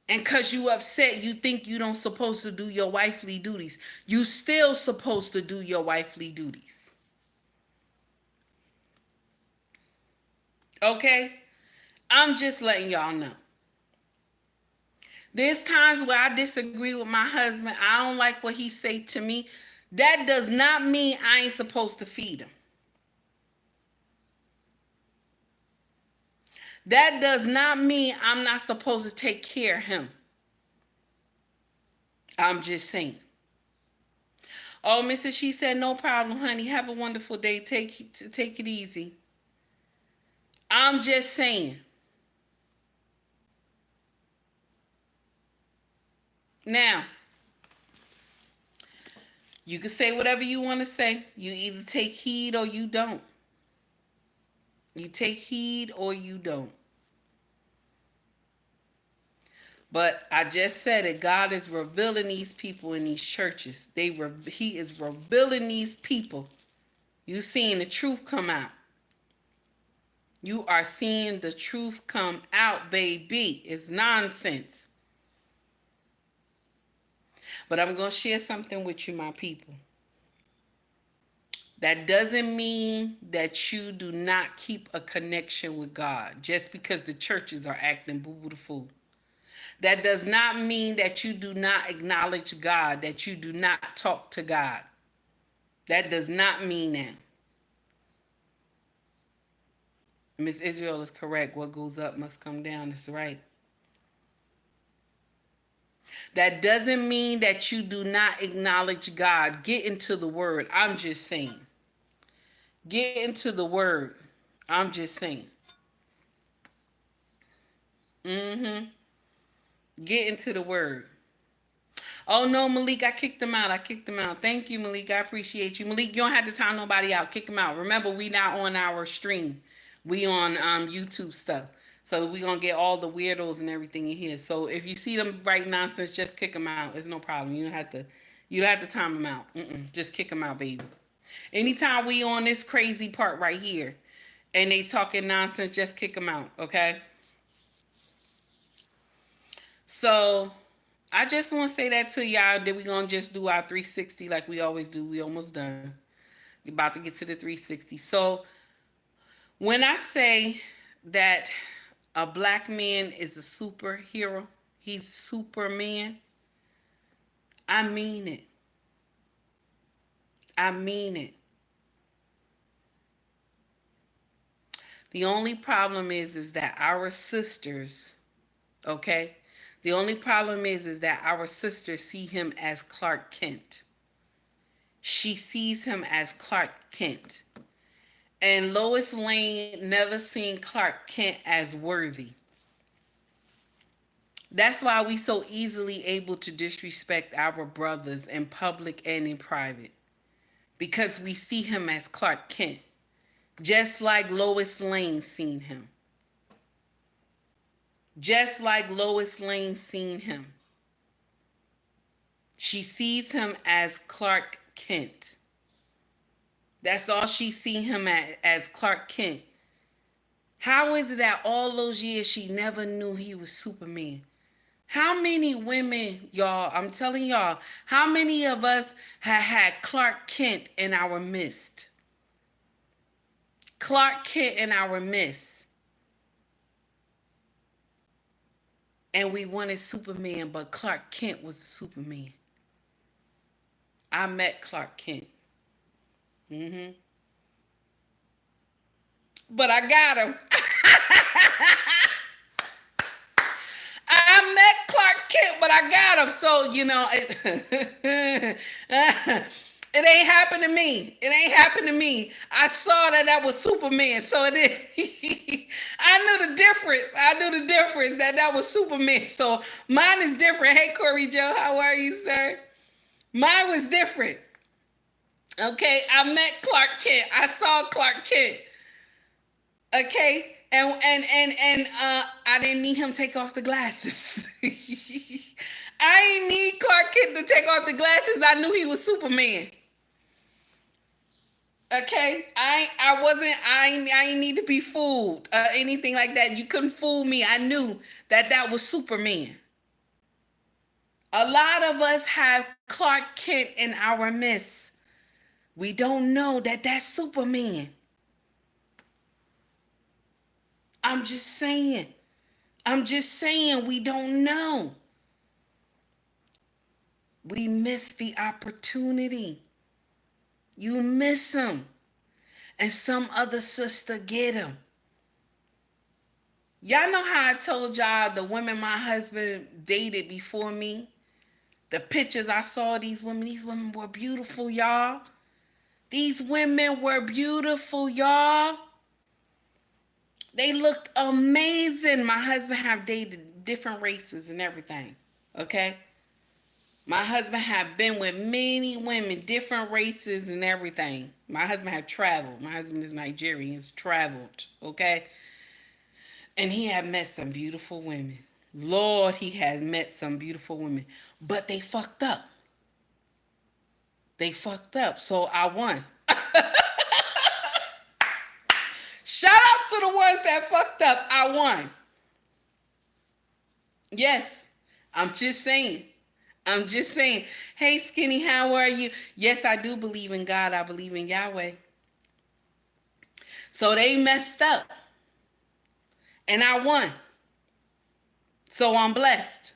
And because you upset, you think you don't supposed to do your wifely duties. You still supposed to do your wifely duties. Okay? I'm just letting y'all know. There's times where I disagree with my husband. I don't like what he say to me. That does not mean I ain't supposed to feed him. That does not mean I'm not supposed to take care of him. I'm just saying. Oh, Mrs. She said, no problem, honey. Have a wonderful day. Take it easy. I'm just saying. Now, you can say whatever you want to say. You either take heed or you don't. You take heed or you don't. But I just said it. God is revealing these people in these churches. He is revealing these people. You seeing the truth come out. You are seeing the truth come out, baby. It's nonsense. But I'm going to share something with you, my people. That doesn't mean that you do not keep a connection with God just because the churches are acting boo boo the fool. That does not mean that you do not acknowledge God, that you do not talk to God. That does not mean that. Miss Israel is correct. What goes up must come down. That's right. That doesn't mean that you do not acknowledge God. Get into the word. I'm just saying. Get into the word. I'm just saying. Mm-hmm. Get into the word. Oh no, Malik, I kicked him out. I kicked him out. Thank you, Malik. I appreciate you. Malik, you don't have to time nobody out. Kick him out. Remember, we not on our stream. We on YouTube stuff. So we gonna get all the weirdos and everything in here. So if you see them write nonsense, just kick them out. It's no problem. You don't have to time them out. Just kick them out, baby. Anytime we on this crazy part right here and they talking nonsense, just kick them out, okay? So I just want to say that to y'all. That we gonna just do our 360 like we always do. We almost done. We about to get to the 360. So when I say that a black man is a superhero, he's Superman, I mean it. I mean it. The only problem is that our sisters, okay? The only problem is that our sisters see him as Clark Kent. She sees him as Clark Kent. And Lois Lane never seen Clark Kent as worthy. That's why we so easily able to disrespect our brothers in public and in private. Because we see him as Clark Kent. Just like Lois Lane seen him. Just like Lois Lane seen him. She sees him as Clark Kent. That's all she see him as Clark Kent. How is it that all those years she never knew he was Superman? How many women, y'all, I'm telling y'all, how many of us had Clark Kent in our midst? Clark Kent in our midst. And we wanted Superman, but Clark Kent was the Superman. I met Clark Kent. Mm-hmm. But I got him. I met Clark Kent, but I got him. So, it ain't happened to me. It ain't happened to me. I saw that was Superman. So I knew the difference. I knew the difference that was Superman. So mine is different. Hey, Corey Joe, how are you, sir? Mine was different. Okay, I met Clark Kent. I saw Clark Kent. Okay, and I didn't need him to take off the glasses. I didn't need Clark Kent to take off the glasses. I knew he was Superman. Okay, I ain't need to be fooled, anything like that. You couldn't fool me. I knew that was Superman. A lot of us have Clark Kent in our midst. We don't know that that's Superman. I'm just saying. We don't know. We miss the opportunity. You miss him. And some other sister get him. Y'all know how I told y'all the women my husband dated before me? The pictures I saw of these women were beautiful, y'all. These women were beautiful, y'all. They looked amazing. My husband have dated different races and everything. Okay? My husband have been with many women, different races and everything. My husband have traveled. My husband is Nigerian. He's traveled. Okay? And he had met some beautiful women. Lord, he has met some beautiful women. But they fucked up. So I won. Shout out to the ones that fucked up. I won. Yes. I'm just saying. I'm just saying, hey, Skinny, how are you? Yes, I do believe in God. I believe in Yahweh. So they messed up, and I won. So I'm blessed.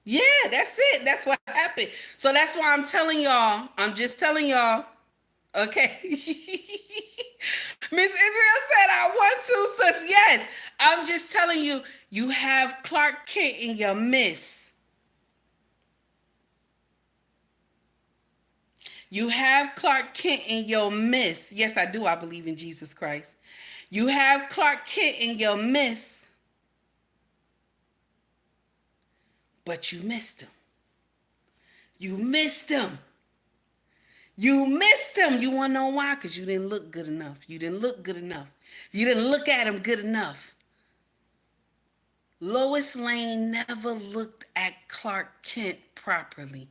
Yeah, that's it. That's what happened. So that's why I'm telling y'all. I'm just telling y'all. Okay. Miss Israel said I want to, sis. Yes. I'm just telling you, you have Clark Kent in your midst. You have Clark Kent in your midst. Yes, I do. I believe in Jesus Christ. You have Clark Kent in your midst, but you missed him. You missed him. You missed him. You want to know why? Because you didn't look good enough. You didn't look good enough. You didn't look at him good enough. Lois Lane never looked at Clark Kent properly.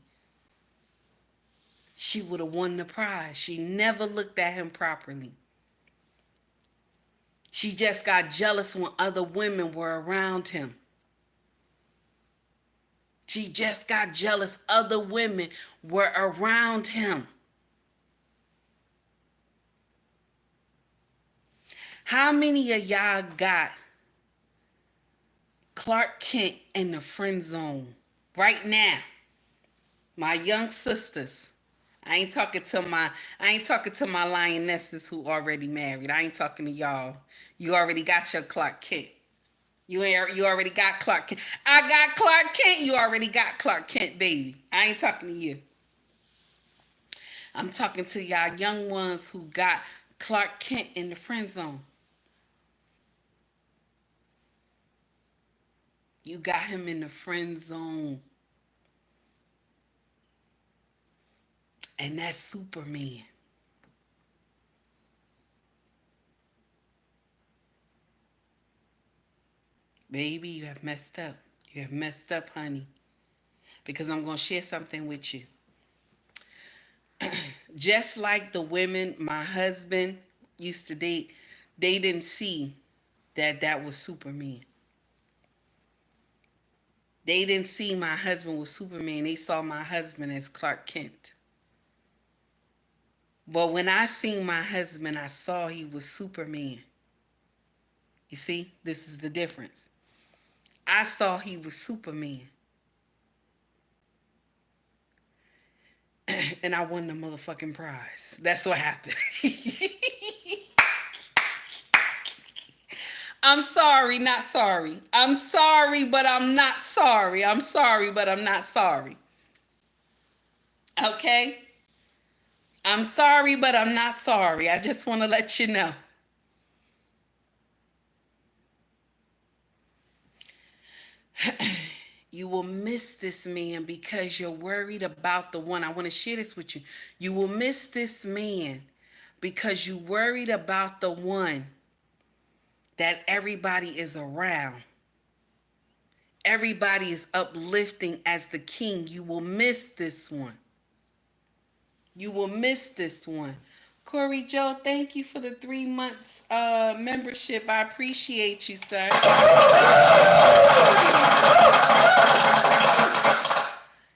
She would have won the prize. She never looked at him properly. She just got jealous when other women were around him. She just got jealous other women were around him. How many of y'all got Clark Kent in the friend zone right now? My young sisters. I ain't talking to my lionesses who already married. I ain't talking to y'all. You already got your Clark Kent. You already got Clark Kent. I got Clark Kent. You already got Clark Kent, baby. I ain't talking to you. I'm talking to y'all young ones who got Clark Kent in the friend zone. You got him in the friend zone. And that's Superman. Baby, you have messed up. You have messed up, honey. Because I'm going to share something with you. Just like the women my husband used to date, they didn't see that that was Superman. They didn't see my husband was Superman. They saw my husband as Clark Kent. But when I seen my husband, I saw he was Superman. You see, this is the difference. I saw he was Superman. And I won the motherfucking prize. That's what happened. I'm sorry, not sorry. I'm sorry, but I'm not sorry. I'm sorry, but I'm not sorry. Okay? I'm sorry, but I'm not sorry. I just want to let you know. You will miss this man because you're worried about the one. I want to share this with you. You will miss this man because you worried about the one that everybody is around. Everybody is uplifting as the king. You will miss this one. You will miss this one. Corey Joe, thank you for the 3 months membership. I appreciate you, sir.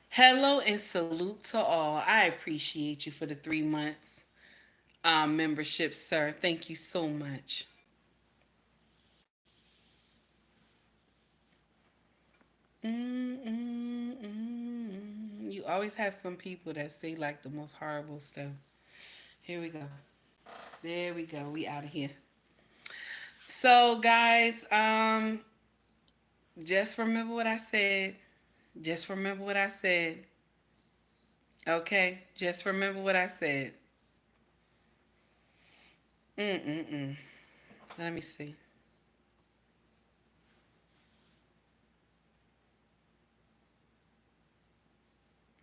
Hello and salute to all. I appreciate you for the 3 months membership, sir. Thank you so much. You always have some people that say like the most horrible stuff. Here we go. There we go. We out of here. So guys, just remember what I said. Just remember what I said. Okay? Just remember what I said. Mm-mm-mm. Let me see.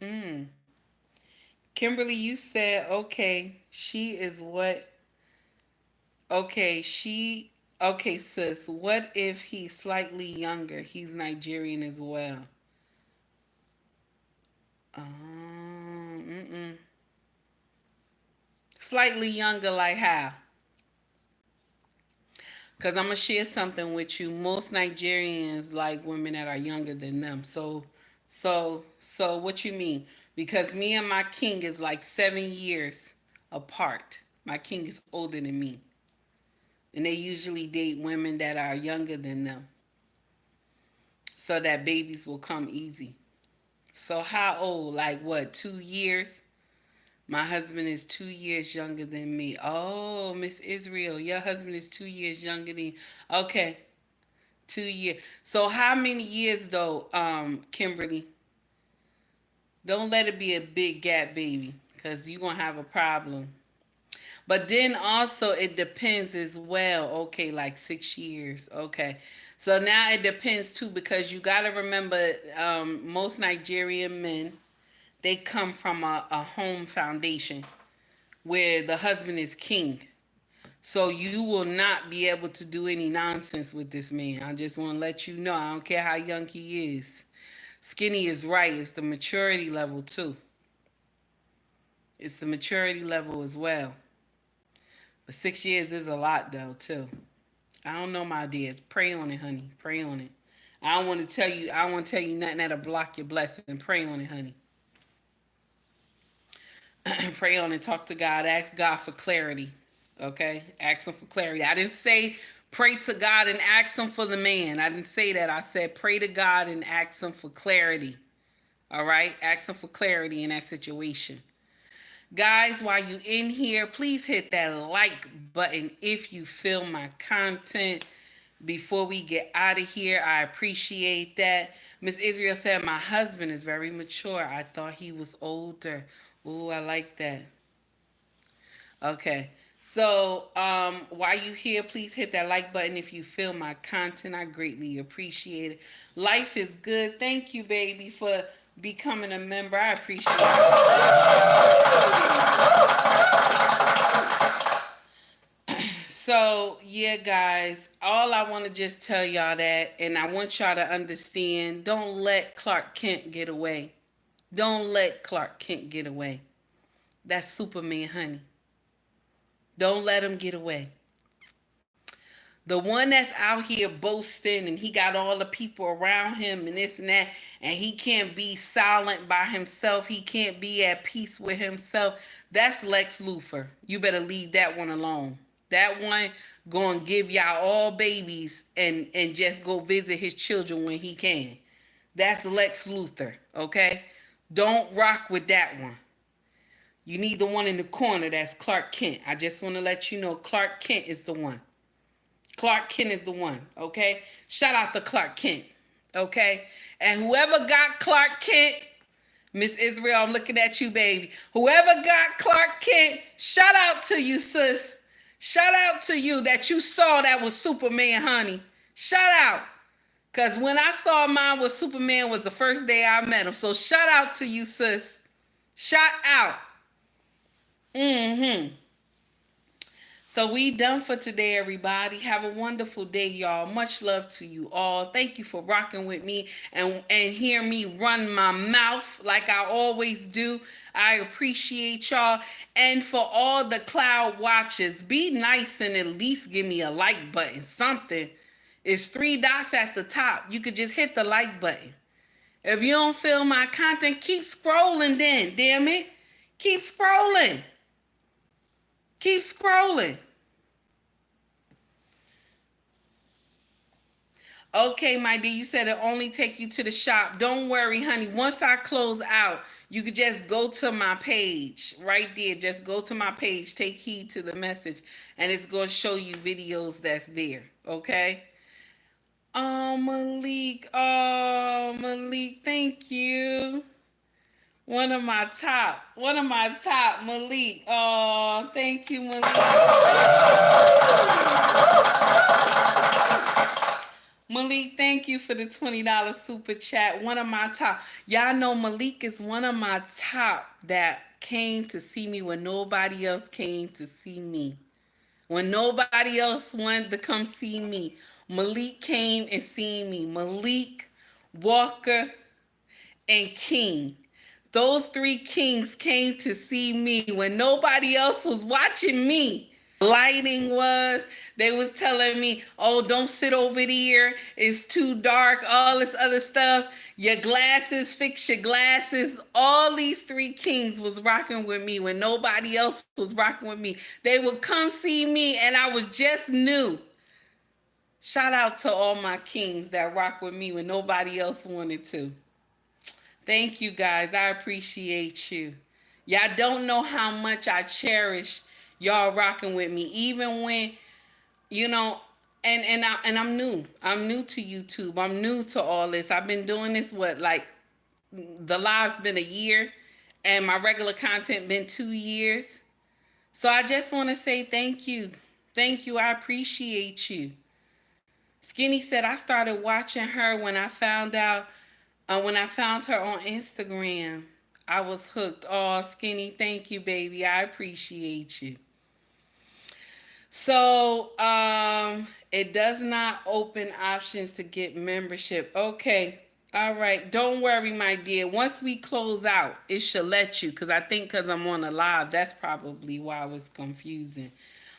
Mm. Kimberly, you said, okay, she is what? Okay, okay, sis. What if he's slightly younger? He's Nigerian as well. Mm-mm. Slightly younger, like how? Because I'm going to share something with you. Most Nigerians like women that are younger than them. So So what you mean? Because me and my king is like 7 years apart. My king is older than me. And they usually date women that are younger than them so that babies will come easy. So how old? Like what, 2 years? My husband is 2 years younger than me. Oh, Miss Israel, your husband is 2 years younger than you. Okay, 2 years. So how many years though, Kimberly? Don't let it be a big gap, baby, because you're gonna have a problem. But then also it depends as well. Okay, like 6 years. Okay. So now it depends too, because you gotta remember, most Nigerian men, they come from a home foundation where the husband is king. So you will not be able to do any nonsense with this man. I just want to let you know. I don't care how young he is. Skinny is right. It's the maturity level too. It's the maturity level as well. But 6 years is a lot though too. I don't know, my dear. Pray on it, honey. Pray on it. I don't want to tell you. I don't want to tell you nothing that'll block your blessing. Pray on it, honey. Pray on it. Talk to God. Ask God for clarity. Okay? Ask him for clarity. I didn't say pray to God and ask him for the man. I didn't say that. I said pray to God and ask him for clarity. All right? Ask him for clarity in that situation. Guys, while you in here, please hit that like button if you feel my content. Before we get out of here, I appreciate that. Miss Israel said my husband is very mature. I thought he was older. Ooh, I like that. Okay. So, while you here, please hit that like button if you feel my content. I greatly appreciate it. Life is good. Thank you, baby, for becoming a member. I appreciate it. So, yeah, guys, all I want to just tell y'all that, and I want y'all to understand, don't let Clark Kent get away. Don't let Clark Kent get away. That's Superman, honey. Don't let him get away. The one that's out here boasting and he got all the people around him and this and that, and he can't be silent by himself. He can't be at peace with himself. That's Lex Luthor. You better leave that one alone. That one going to give y'all all babies and just go visit his children when he can. That's Lex Luthor, okay? Don't rock with that one. You need the one in the corner. That's Clark Kent. I just want to let you know Clark Kent is the one. Clark Kent is the one, okay? Shout out to Clark Kent, okay? And whoever got Clark Kent, Miss Israel, I'm looking at you, baby. Whoever got Clark Kent, shout out to you, sis. Shout out to you that you saw that was Superman, honey. Shout out. Because when I saw mine was Superman was the first day I met him. So shout out to you, sis. Shout out. Mm-hmm. So we done for today, everybody. Have a wonderful day, y'all. Much love to you all. Thank you for rocking with me and hear me run my mouth like I always do. I appreciate y'all. And for all the cloud watchers, be nice and at least give me a like button. Something. It's 3 dots at the top. You could just hit the like button. If you don't feel my content, keep scrolling then, damn it. Keep scrolling. Keep scrolling. Okay, my dear, you said it only take you to the shop. Don't worry, honey. Once I close out, you could just go to my page right there. Just go to my page, take heed to the message, and it's going to show you videos that's there. Okay? Oh, Malik, thank you. One of my top, Malik. Oh, thank you, Malik, thank you for the $20 super chat. One of my top. Y'all know Malik is one of my top that came to see me when nobody else came to see me. When nobody else wanted to come see me, Malik came and seen me. Malik, Walker, and King. Those three kings came to see me when nobody else was watching me. lighting was. They was telling me, "Oh, don't sit over there. It's too dark." All this other stuff. Your glasses, fix your glasses. All these three kings was rocking with me when nobody else was rocking with me. They would come see me, and I was just new. Shout out to all my kings that rock with me when nobody else wanted to. Thank you guys. I appreciate you. Y'all don't know how much I cherish y'all rocking with me, even when you know. And I'm new. I'm new to YouTube. I'm new to all this. I've been doing this what like the live's been a year, and my regular content been 2 years. So I just want to say thank you. Thank you. I appreciate you. Skinny said I started watching her when I found her on Instagram. I was hooked. Oh, Skinny, thank you, baby. I appreciate you. So, it does not open options to get membership. Okay. All right. Don't worry, my dear. Once we close out, it should let you because I think because I'm on a live, that's probably why it was confusing.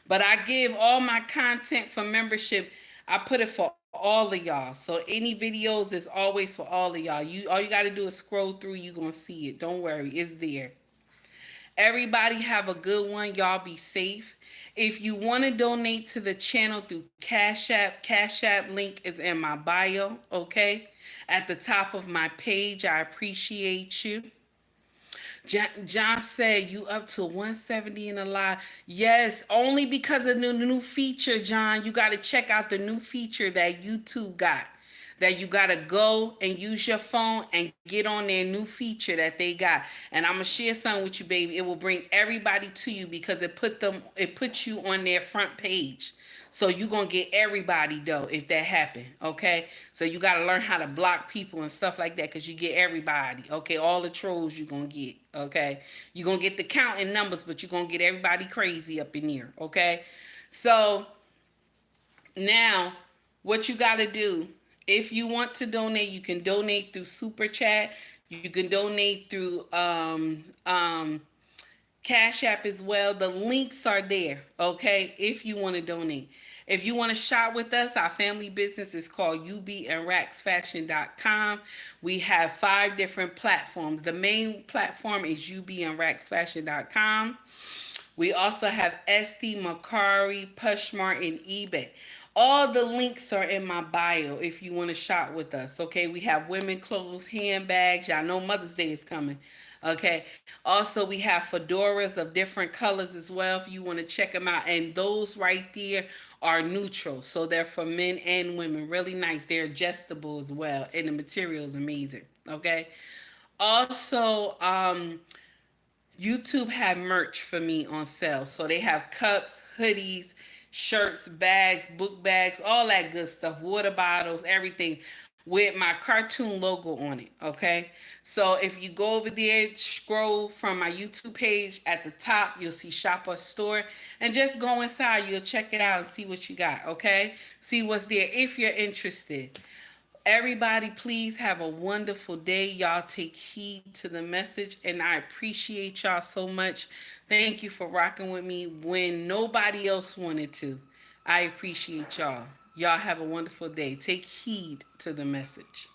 But I give all my content for membership. I put it for all of y'all. So any videos is always for all of y'all. You all you got to do is scroll through, you going to see it. Don't worry. It's there. Everybody have a good one. Y'all be safe. If you want to donate to the channel through Cash App link is in my bio, okay? At the top of my page. I appreciate you. John said you up to 170 in a lot. Yes, only because of the new feature, John. You got to check out the new feature that YouTube got. That you got to go and use your phone and get on their new feature that they got. And I'm gonna share something with you, baby. It will bring everybody to you because it puts you on their front page. So you gonna get everybody though if that happen, okay? So you gotta learn how to block people and stuff like that because you get everybody, okay? All the trolls you gonna get, okay? You gonna get the count in numbers, but you gonna get everybody crazy up in here, okay? So now, what you gotta do, if you want to donate, you can donate through Super Chat. You can donate through Cash App as well. The links are there, okay, if you want to donate. If you want to shop with us, our family business is called ubnracksfashion.com. We have 5 different platforms. The main platform is ubnracksfashion.com. We also have Esty, Macari, Pushmart, and eBay. All the links are in my bio if you want to shop with us. Okay, we have women clothes, handbags. Y'all know Mother's Day is coming. Okay. Also, we have fedoras of different colors as well if you want to check them out. And those right there are neutral. So they're for men and women. Really nice. They're adjustable as well. And the material is amazing. Okay. Also, YouTube have merch for me on sale. So they have cups, hoodies, shirts, bags, book bags, all that good stuff, water bottles, everything with my cartoon logo on it. Okay. So if you go over there, scroll from my YouTube page at the top, you'll see shop or store and just go inside. You'll check it out and see what you got. Okay. See what's there if you're interested. Everybody, please have a wonderful day. Y'all take heed to the message, and I appreciate y'all so much. Thank you for rocking with me when nobody else wanted to. I appreciate y'all. Y'all have a wonderful day. Take heed to the message.